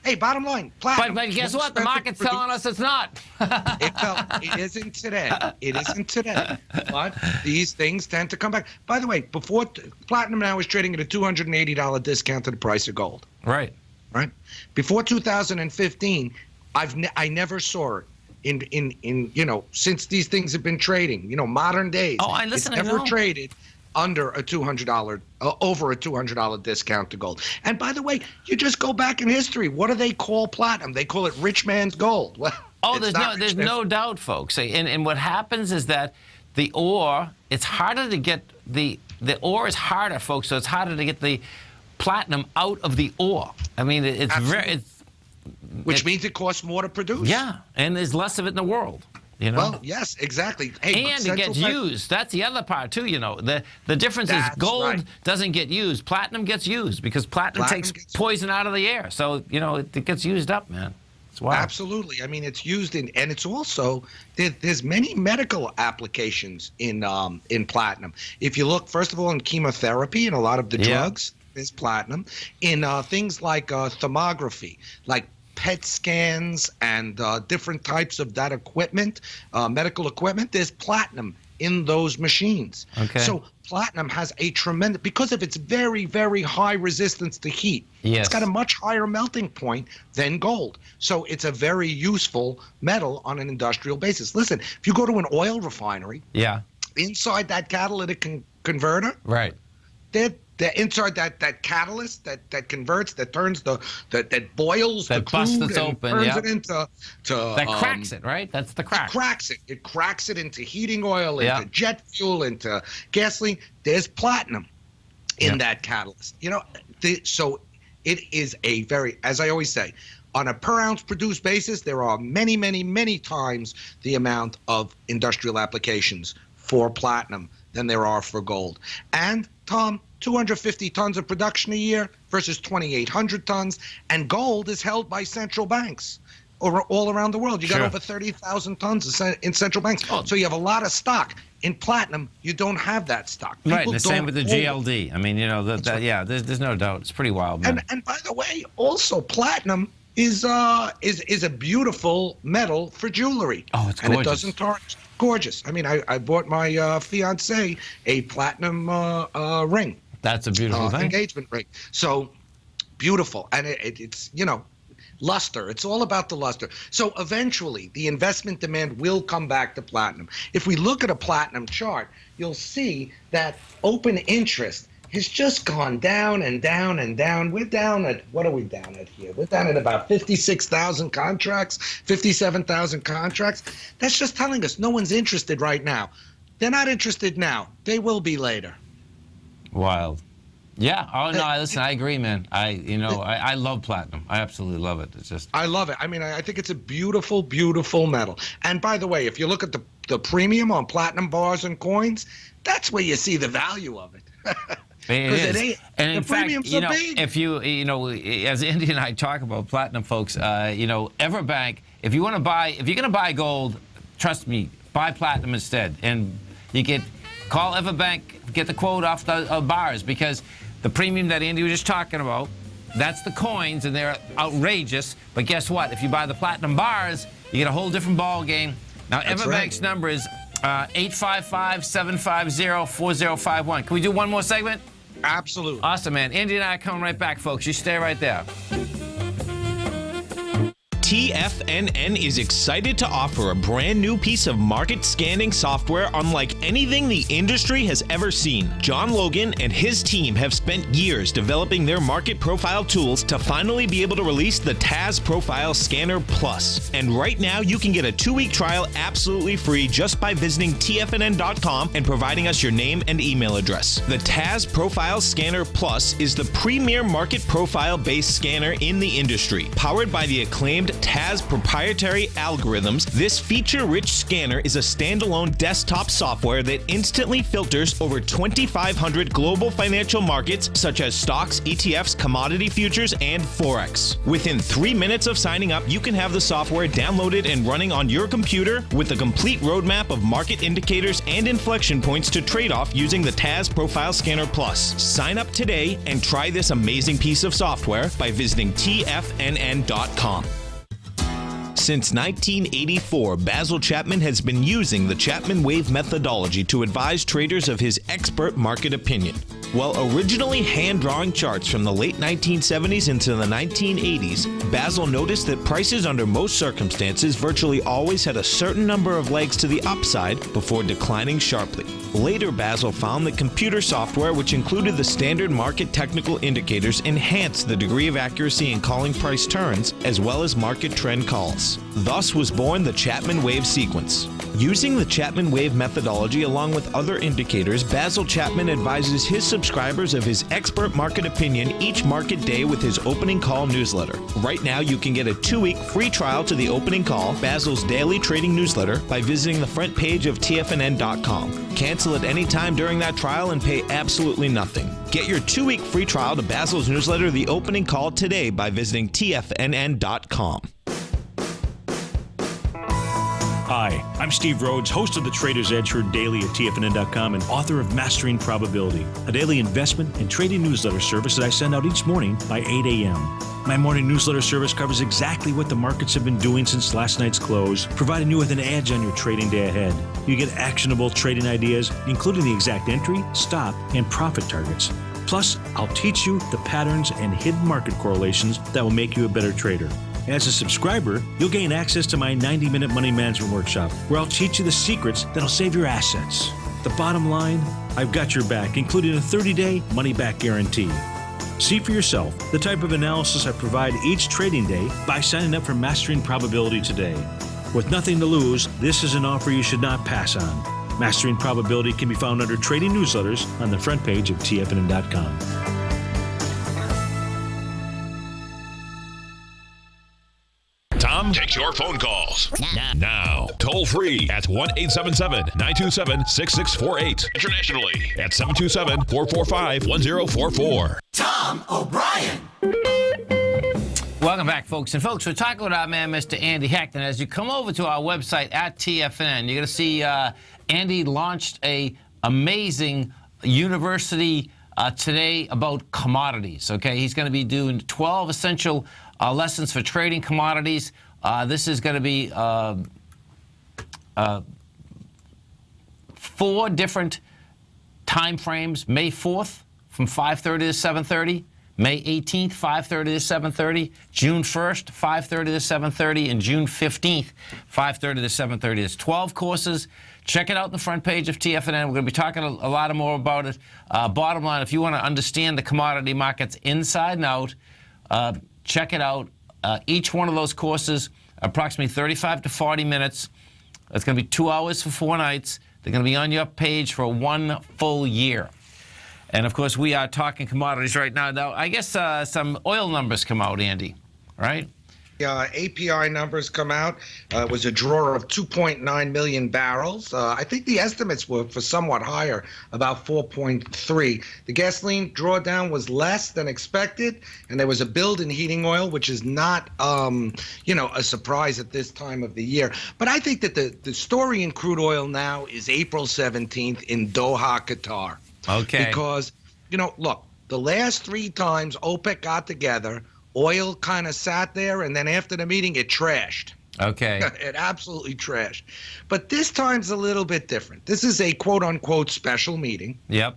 Hey, bottom line, platinum. But guess what? The market's telling us it's not. It isn't today. It isn't today. But these things tend to come back. By the way, before platinum now is trading at a $280 discount to the price of gold. Right. Right. Before 2015, I never saw it in since these things have been trading. Modern days. Oh, listen. It's never traded under a $200, over a $200 discount to gold. And by the way, you just go back in history. What do they call platinum? They call it rich man's gold. Well, there's no doubt, folks. And what happens is that the ore, it's harder to get the ore is harder, folks. So it's harder to get the platinum out of the ore. I mean, which means it costs more to produce. Yeah, and there's less of it in the world. Well, yes, exactly. Hey, and it gets used. That's the other part too. The difference is gold doesn't get used. Platinum gets used because platinum takes poison out of the air. So it gets used up, man. It's wild. Absolutely. I mean, it's used and it's also there's many medical applications in platinum. If you look, first of all, in chemotherapy and a lot of the drugs, there's platinum. In things like thermography, like PET scans and different types of that equipment, medical equipment, there's platinum in those machines. Okay. So platinum has a tremendous, because of its very, very high resistance to heat, yes, it's got a much higher melting point than gold. So it's a very useful metal on an industrial basis. Listen, if you go to an oil refinery, inside that catalytic converter, right, they're inside that catalyst that converts, that turns that boils that the crude busts and open, turns it into that cracks it, right? That's the crack. It cracks it into heating oil, into jet fuel, into gasoline. There's platinum in that catalyst. So it is a very, as I always say, on a per ounce produced basis, there are many, many, many times the amount of industrial applications for platinum than there are for gold. And Tom, 250 tons of production a year versus 2,800 tons, and gold is held by central banks. all around the world. You got Sure. over 30,000 tons in central banks. So you have a lot of stock. In platinum, you don't have that stock. Right, People and the same don't with the hold it. GLD. I mean, yeah, there's no doubt. It's pretty wild, man. And by the way, also platinum is a beautiful metal for jewelry. Oh, it's and gorgeous. it doesn't tarnish. Gorgeous. I mean, I bought my fiance a platinum ring. That's a beautiful thing. Engagement ring. So beautiful, and it's luster. It's all about the luster. So eventually, the investment demand will come back to platinum. If we look at a platinum chart, you'll see that open interest has just gone down and down and down. We're down at, what are we down at here? We're down at about 56,000 contracts, 57,000 contracts. That's just telling us no one's interested right now. They're not interested now. They will be later. Wild. Yeah. Oh no. Listen, I agree, man. I love platinum. I absolutely love it. It's just. I love it. I mean, I think it's a beautiful, beautiful metal. And by the way, if you look at the premium on platinum bars and coins, that's where you see the value of it. It is. And in fact, premiums are big. if as Andy and I talk about platinum, folks, Everbank, if you're going to buy gold, trust me, buy platinum instead. And you call Everbank, get the quote off the bars, because the premium that Andy was just talking about, that's the coins, and they're outrageous. But guess what? If you buy the platinum bars, you get a whole different ball game. Now, That's Everbank's right. number is 855-750-4051. Can we do one more segment? Absolutely. Awesome, man. Andy and I are coming right back, folks. You stay right there. TFNN is excited to offer a brand new piece of market scanning software unlike anything the industry has ever seen. John Logan and his team have spent years developing their market profile tools to finally be able to release the TAS Profile Scanner Plus. And right now, you can get a 2-week trial absolutely free just by visiting TFNN.com and providing us your name and email address. The TAS Profile Scanner Plus is the premier market profile-based scanner in the industry. Powered by the acclaimed TAS proprietary algorithms, this feature-rich scanner is a standalone desktop software that instantly filters over 2,500 global financial markets such as stocks, ETFs, commodity futures, and Forex. Within 3 minutes of signing up, you can have the software downloaded and running on your computer with a complete roadmap of market indicators and inflection points to trade off using the TAS Profile Scanner Plus. Sign up today and try this amazing piece of software by visiting TFNN.com. Since 1984, Basil Chapman has been using the Chapman Wave methodology to advise traders of his expert market opinion. While originally hand-drawing charts from the late 1970s into the 1980s, Basil noticed that prices under most circumstances virtually always had a certain number of legs to the upside before declining sharply. Later, Basil found that computer software, which included the standard market technical indicators, enhanced the degree of accuracy in calling price turns, as well as market trend calls. Thus was born the Chapman Wave sequence. Using the Chapman Wave methodology along with other indicators, Basil Chapman advises his subscribers of his expert market opinion each market day with his opening call newsletter. Right now, you can get a 2-week free trial to the opening call, Basil's daily trading newsletter, by visiting the front page of TFNN.com. Cancel at any time during that trial and pay absolutely nothing. Get your 2-week free trial to Basil's newsletter, The Opening Call, today by visiting TFNN.com. Hi, I'm Steve Rhodes, host of the Trader's Edge heard daily at TFNN.com and author of Mastering Probability, a daily investment and trading newsletter service that I send out each morning by 8 a.m. My morning newsletter service covers exactly what the markets have been doing since last night's close, providing you with an edge on your trading day ahead. You get actionable trading ideas, including the exact entry, stop, and profit targets. Plus, I'll teach you the patterns and hidden market correlations that will make you a better trader. As a subscriber, you'll gain access to my 90-minute money management workshop, where I'll teach you the secrets that'll save your assets. The bottom line, I've got your back, including a 30-day money-back guarantee. See for yourself the type of analysis I provide each trading day by signing up for Mastering Probability today. With nothing to lose, this is an offer you should not pass on. Mastering Probability can be found under Trading Newsletters on the front page of TFNN.com. Tom takes your phone calls now. Toll free at 1-877-927-6648. Internationally at 727-445-1044. Tom O'Brien. Welcome back, folks. And folks, we're talking with our man, Mr. Andy Hecht. And as you come over to our website at TFNN, you're going to see Andy launched a amazing university today about commodities. Okay, he's going to be doing 12 essential lessons for trading commodities. This is going to be 4 different time frames: May 4th from 5:30 to 7:30. May 18th, 5:30 to 7:30, June 1st, 5:30 to 7:30, and June 15th, 5:30 to 7:30. It's 12 courses. Check it out on the front page of TFNN. We're going to be talking a lot more about it. Bottom line, if you want to understand the commodity markets inside and out, check it out. Each one of those courses, approximately 35 to 40 minutes. It's going to be 2 hours for 4 nights. They're going to be on your page for 1 full year. And, of course, we are talking commodities right now. Now, I guess some oil numbers come out, Andy, right? API numbers come out. It was a draw of 2.9 million barrels. I think the estimates were for somewhat higher, about 4.3. The gasoline drawdown was less than expected, and there was a build in heating oil, which is not, a surprise at this time of the year. But I think that the story in crude oil now is April 17th in Doha, Qatar. Okay. Because, look, the last 3 times OPEC got together, oil kind of sat there, and then after the meeting, it trashed. Okay. It absolutely trashed. But this time's a little bit different. This is a quote-unquote special meeting. Yep.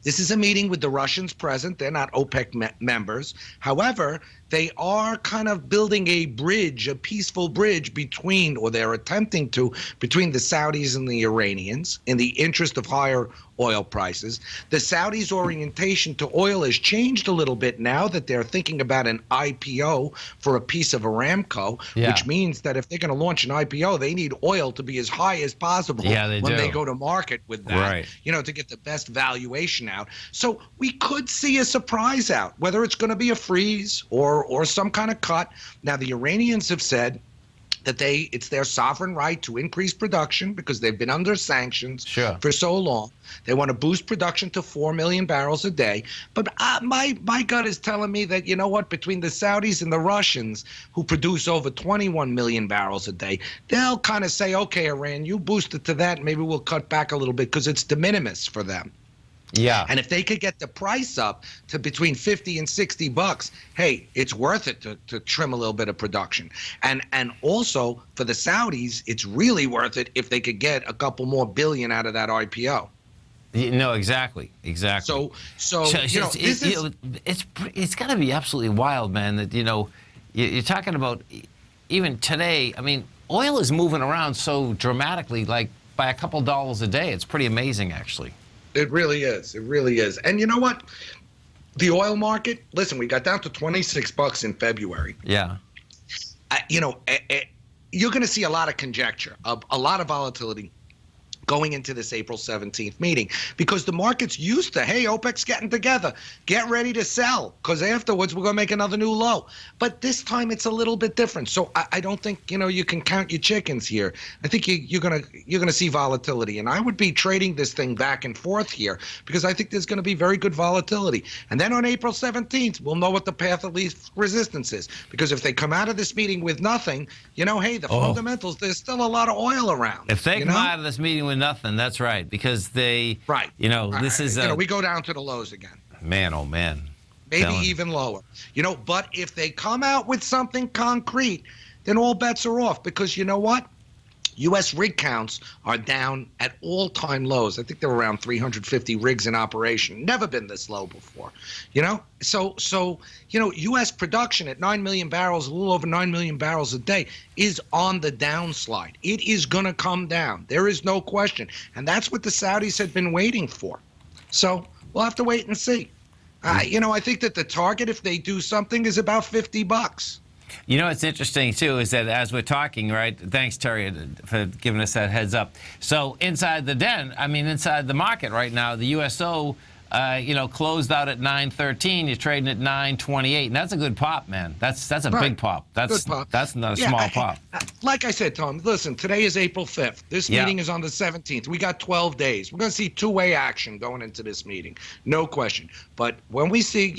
This is a meeting with the Russians present. They're not OPEC members. However, they are kind of building a bridge, a peaceful bridge between, or they're attempting to, between the Saudis and the Iranians in the interest of higher oil prices. The Saudis' orientation to oil has changed a little bit now that they're thinking about an IPO for a piece of Aramco, which means that if they're going to launch an IPO, they need oil to be as high as possible when they go to market with that, to get the best valuation out. So we could see a surprise out, whether it's going to be a freeze or some kind of cut. Now, the Iranians have said that it's their sovereign right to increase production because they've been under sanctions for so long. They want to boost production to 4 million barrels a day. But my gut is telling me that, between the Saudis and the Russians, who produce over 21 million barrels a day, they'll kind of say, okay, Iran, you boost it to that, maybe we'll cut back a little bit because it's de minimis for them. Yeah. And if they could get the price up to between 50 and 60 bucks, hey, it's worth it to trim a little bit of production. And also for the Saudis, it's really worth it if they could get a couple more billion out of that IPO. No, exactly. So it's got to be absolutely wild, man, that, you're talking about even today. I mean, oil is moving around so dramatically, like by a couple dollars a day. It's pretty amazing, actually. It really is. It really is. And you know what? The oil market, listen, we got down to 26 bucks in February. Yeah. You're going to see a lot of conjecture, a lot of volatility going into this April 17th meeting because the market's used to, hey, OPEC's getting together. Get ready to sell because afterwards we're going to make another new low. But this time it's a little bit different. So I don't think, you can count your chickens here. I think you're going to see volatility. And I would be trading this thing back and forth here because I think there's going to be very good volatility. And then on April 17th, we'll know what the path of least resistance is. Because if they come out of this meeting with nothing, hey, the fundamentals, there's still a lot of oil around. If they come out of this meeting with nothing, that's right, because they, this is we go down to the lows again. Man, oh man, maybe even lower. But if they come out with something concrete, then all bets are off. Because you know what? U.S. rig counts are down at all-time lows. I think they're around 350 rigs in operation. Never been this low before. So U.S. production at 9 million barrels, a little over 9 million barrels a day, is on the downslide. It is going to come down. There is no question. And that's what the Saudis had been waiting for. So we'll have to wait and see. I think that the target, if they do something, is about 50 bucks. What's interesting, too, is that as we're talking, right, thanks, Terry, for giving us that heads up. So inside the market right now, the USO closed out at 9.13. You're trading at 9.28, and that's a good pop, man. That's a Right. big pop. That's Good pop. That's not a small pop. Like I said, Tom, listen, today is April 5th. This Yeah. meeting is on the 17th. We got 12 days. We're going to see two-way action going into this meeting. No question. But when we see,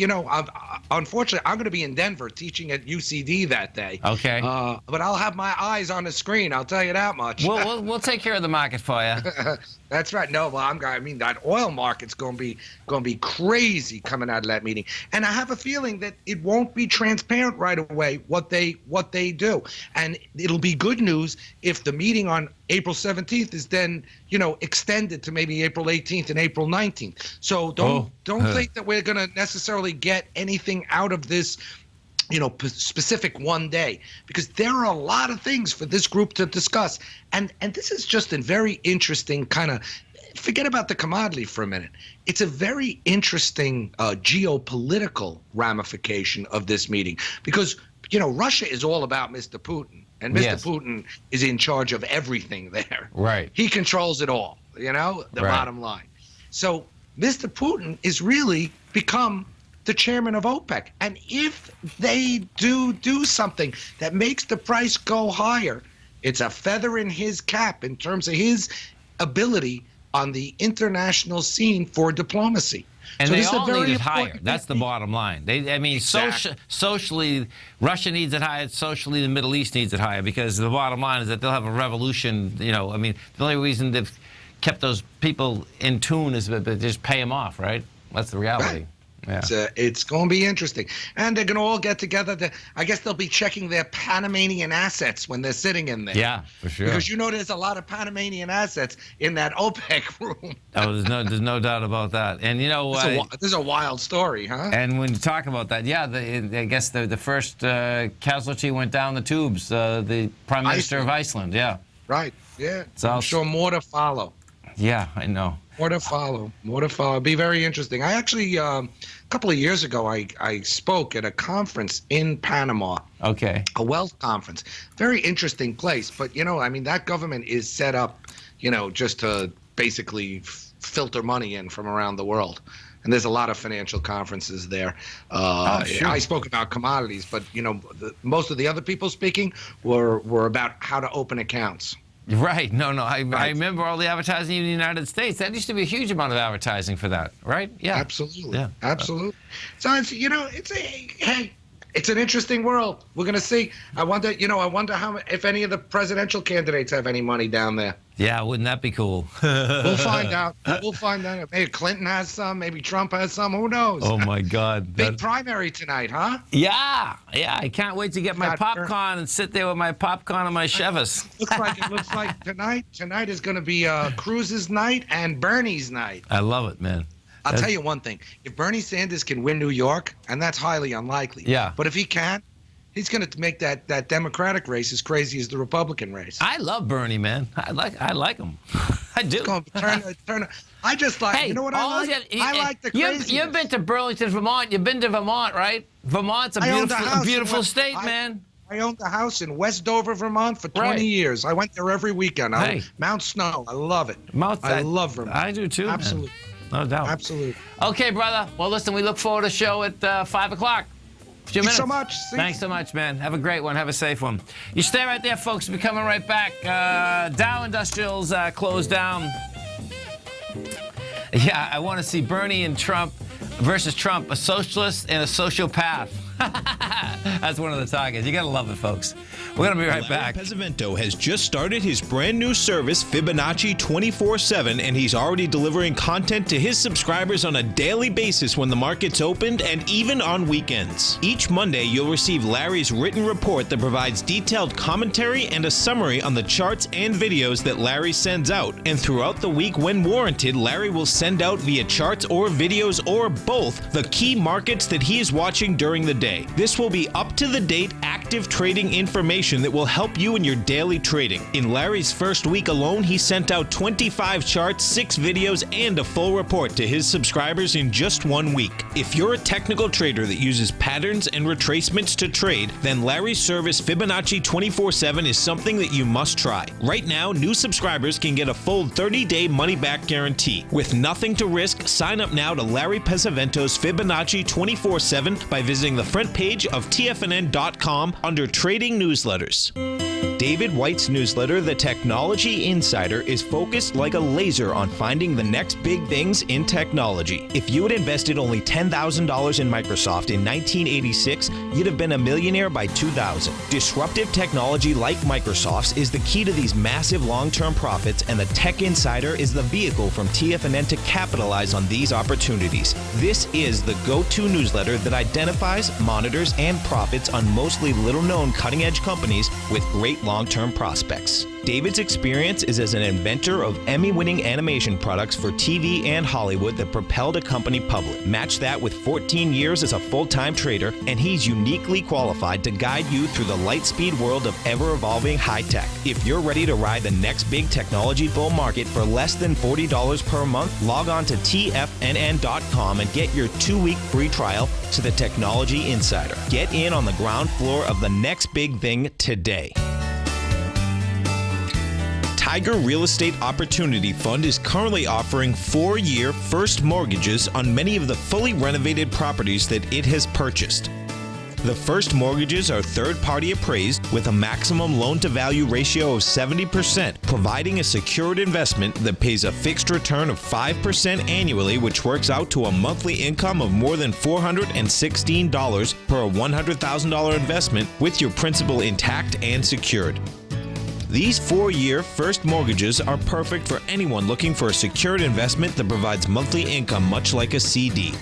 unfortunately, I'm going to be in Denver teaching at UCD that day. Okay. But I'll have my eyes on the screen. I'll tell you that much. We'll take care of the market for you. That's right. No, well, that oil market's going to be crazy coming out of that meeting, and I have a feeling that it won't be transparent right away what they do, and it'll be good news if the meeting on April 17th is then extended to maybe April 18th and April 19th. So don't think that we're going to necessarily get anything out of this specific one day, because there are a lot of things for this group to discuss. And this is just a very interesting kind of, forget about the commodity for a minute. It's a very interesting geopolitical ramification of this meeting, because, Russia is all about Mr. Putin. And Mr. Yes. Putin is in charge of everything there. Right. He controls it all, the bottom line. So Mr. Putin is really become the chairman of OPEC. And if they do something that makes the price go higher, it's a feather in his cap in terms of his ability on the international scene for diplomacy. And so they this is a all very need it higher. important That's the meeting. bottom line. Exactly. Socially, Russia needs it higher. Socially, the Middle East needs it higher, because the bottom line is that they'll have a revolution. The only reason they've kept those people in tune is that they just pay them off, right? That's the reality. Right. Yeah. It's going to be interesting. And they're going to all get together. I guess they'll be checking their Panamanian assets when they're sitting in there. Yeah, for sure. Because there's a lot of Panamanian assets in that OPEC room. Oh, there's no doubt about that. And This is a wild story, huh? and when you talk about that, I guess the first casualty went down the tubes. The Prime Minister of Iceland. Yeah. Right. Yeah. So I'm sure more to follow. Yeah, I know. More to follow. It'll be very interesting. I actually, a couple of years ago, I spoke at a conference in Panama. Okay. A wealth conference. Very interesting place. But, that government is set up, just to basically filter money in from around the world. And there's a lot of financial conferences there. Sure. I spoke about commodities, but, most of the other people speaking were about how to open accounts. Right. No. I remember all the advertising in the United States. That used to be a huge amount of advertising for that, right? Yeah. Absolutely. Yeah. Absolutely. So it's an interesting world. We're gonna see. I wonder if any of the presidential candidates have any money down there. Yeah, wouldn't that be cool? We'll find out. Maybe Clinton has some. Maybe Trump has some. Who knows? Oh my God! Big primary tonight, huh? Yeah. I can't wait to get my popcorn and sit there with my popcorn and my Chevys. Looks like tonight is going to be Cruz's night and Bernie's night. I love it, man. I'll tell you one thing: if Bernie Sanders can win New York, and that's highly unlikely. Yeah. But if he can, he's going to make that Democratic race as crazy as the Republican race. I love Bernie, man. I like him. I do. It's going to turn. I just like. Hey, you know what I like? I like the craziness. You've been to Burlington, Vermont. You've been to Vermont, right? Vermont's a beautiful state, man. I owned a house in West Dover, Vermont for 20 years. I went there every weekend. Mount Snow. I love it. I love Vermont. I do too. Absolutely. Man. No doubt. Absolutely. Okay, brother. Well, listen, we look forward to the show at 5 o'clock. Thanks so much. Thanks so much, man. Have a great one. Have a safe one. You stay right there, folks. We'll be coming right back. Dow Industrials closed down. Yeah, I want to see Bernie and Trump versus Trump, a socialist and a sociopath. That's one of the targets. You got to love it, folks. We're going to be right back. Pezzavento has just started his brand new service, Fibonacci 24/7, and he's already delivering content to his subscribers on a daily basis when the market's opened and even on weekends. Each Monday, you'll receive Larry's written report that provides detailed commentary and a summary on the charts and videos that Larry sends out. And throughout the week, when warranted, Larry will send out via charts or videos or both the key markets that he is watching during the day. today. This will be up-to-the-date active trading information that will help you in your daily trading. In Larry's first week alone, he sent out 25 charts, 6 videos, and a full report to his subscribers in just 1 week. If you're a technical trader that uses patterns and retracements to trade, then Larry's service Fibonacci 24/7 is something that you must try. Right now, new subscribers can get a full 30-day money-back guarantee. With nothing to risk, sign up now to Larry Pesavento's Fibonacci 24/7 by visiting the front page of TFNN.com under Trading Newsletters. David White's newsletter, The Technology Insider, is focused like a laser on finding the next big things in technology. If you had invested only $10,000 in Microsoft in 1986, you'd have been a millionaire by 2000. Disruptive technology like Microsoft's is the key to these massive long-term profits, and the Tech Insider is the vehicle from TFNN to capitalize on these opportunities. This is the go-to newsletter that identifies, monitors, and profits on mostly little-known cutting-edge companies with great long-term prospects. David's experience is as an inventor of Emmy-winning animation products for TV and Hollywood that propelled a company public. Match that with 14 years as a full-time trader, and he's uniquely qualified to guide you through the light-speed world of ever-evolving high-tech. If you're ready to ride the next big technology bull market for less than $40 per month, log on to TFNN.com and get your 2-week free trial to the Technology Insider. Get in on the ground floor of the next big thing today. Tiger Real Estate Opportunity Fund is currently offering 4-year first mortgages on many of the fully renovated properties that it has purchased. The first mortgages are third-party appraised with a maximum loan-to-value ratio of 70%, providing a secured investment that pays a fixed return of 5% annually, which works out to a monthly income of more than $416 per $100,000 investment with your principal intact and secured. These 4-year first mortgages are perfect for anyone looking for a secured investment that provides monthly income much like a CD.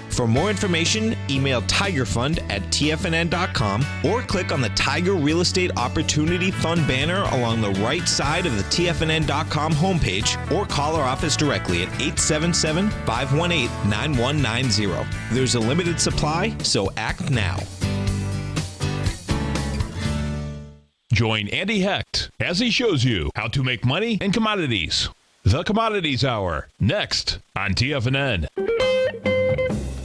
For more information, email tigerfund@tfnn.com or click on the Tiger Real Estate Opportunity Fund banner along the right side of the tfnn.com homepage, or call our office directly at 877-518-9190. There's a limited supply, so act now. Join Andy Hecht as he shows you how to make money in commodities. The Commodities Hour, next on TFNN.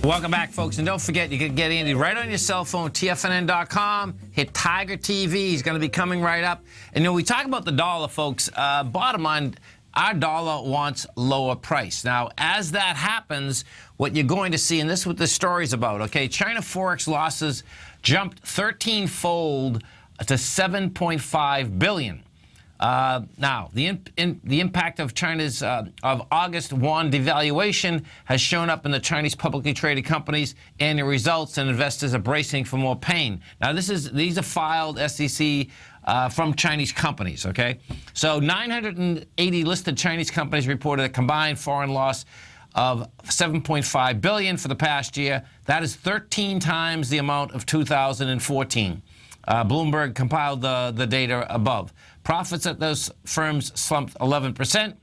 Welcome back, folks. And don't forget, you can get Andy right on your cell phone, TFNN.com. Hit Tiger TV. He's going to be coming right up. And we talk about the dollar, folks. Bottom line, our dollar wants lower price. Now, as that happens, what you're going to see, and this is what this story's about, okay? China Forex losses jumped 13-fold to $7.5 billion. Now, the impact of China's of August yuan devaluation has shown up in the Chinese publicly traded companies and the results, and investors are bracing for more pain. Now, these are filed SEC from Chinese companies, okay? So 980 listed Chinese companies reported a combined foreign loss of $7.5 billion for the past year. That is 13 times the amount of 2014. Bloomberg compiled the data above. Profits at those firms slumped 11%.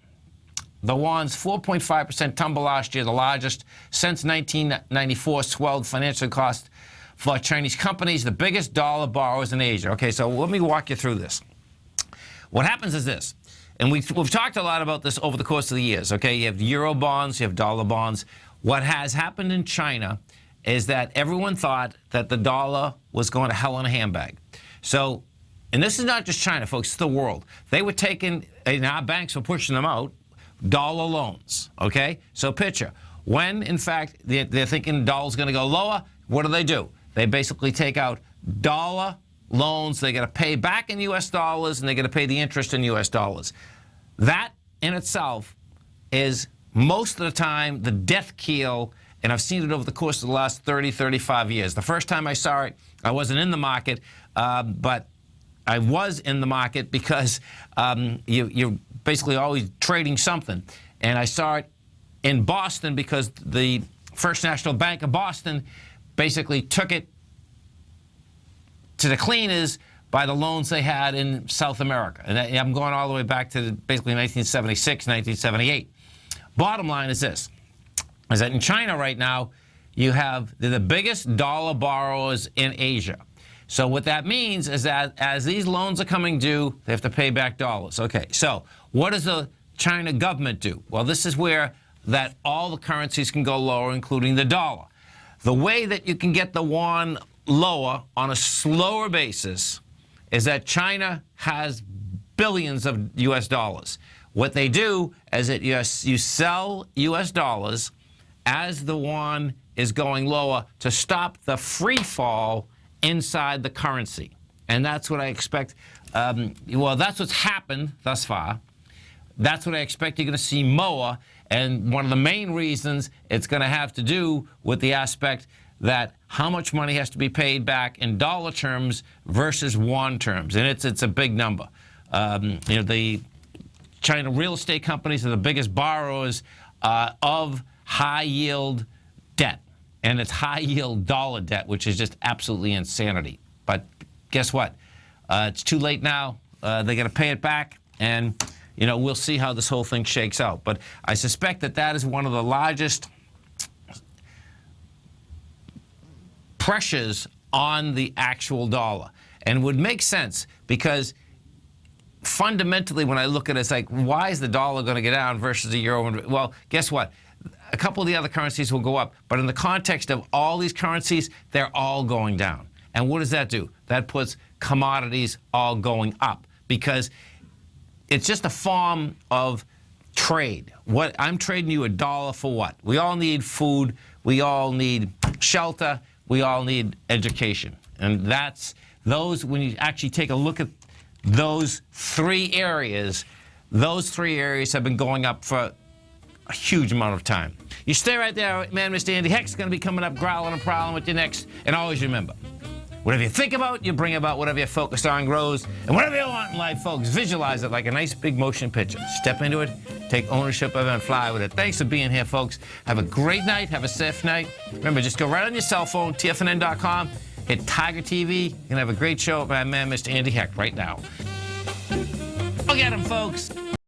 The yuan's 4.5% tumble last year, the largest since 1994, swelled financial costs for Chinese companies, the biggest dollar borrowers in Asia. Okay, so let me walk you through this. What happens is this, and we've talked a lot about this over the course of the years, okay? You have euro bonds, you have dollar bonds. What has happened in China is that everyone thought that the dollar was going to hell in a handbag. So, and this is not just China, folks, it's the world. They were taking, and our banks were pushing them out, dollar loans, okay? So picture, when in fact they're thinking the dollar's going to go lower, what do? They basically take out dollar loans. They got to pay back in U.S. dollars, and they got to pay the interest in U.S. dollars. That in itself is most of the time the death keel, and I've seen it over the course of the last 30, 35 years. The first time I saw it, I wasn't in the market, but I was in the market because you're basically always trading something. And I saw it in Boston because the First National Bank of Boston basically took it to the cleaners by the loans they had in South America. And I'm going all the way back to basically 1976, 1978. Bottom line is this, is that in China right now, they're the biggest dollar borrowers in Asia. So what that means is that as these loans are coming due, they have to pay back dollars. Okay, so what does the China government do? Well, this is where that all the currencies can go lower, including the dollar. The way that you can get the yuan lower on a slower basis is that China has billions of U.S. dollars. What they do is that you sell U.S. dollars as the yuan is going lower to stop the free fall inside the currency. And that's what I expect. Well, that's what's happened thus far. That's what I expect you're going to see more. And one of the main reasons it's going to have to do with the aspect that how much money has to be paid back in dollar terms versus yuan terms. And it's a big number. The China real estate companies are the biggest borrowers of high-yield debt. And it's high-yield dollar debt, which is just absolutely insanity. But guess what? It's too late now. They got to pay it back. And we'll see how this whole thing shakes out. But I suspect that is one of the largest pressures on the actual dollar. And would make sense because fundamentally when I look at it, it's like, why is the dollar going to get down versus the euro? Well, guess what? A couple of the other currencies will go up. But in the context of all these currencies, they're all going down. And what does that do? That puts commodities all going up because it's just a form of trade. What I'm trading you $1 for what? We all need food. We all need shelter. We all need education. And that's those, when you actually take a look at those three areas have been going up for a huge amount of time. You stay right there, man. Mr. Andy Heck's going to be coming up, growling and prowling with you next. And always remember, whatever you think about, you bring about. Whatever you're focused on grows. And whatever you want in life, folks, visualize it like a nice big motion picture. Step into it, take ownership of it, and fly with it. Thanks for being here, folks. Have a great night. Have a safe night. Remember, just go right on your cell phone, TFNN.com, hit Tiger TV. You're going to have a great show with my man, Mr. Andy Heck, right now. Look at him, folks.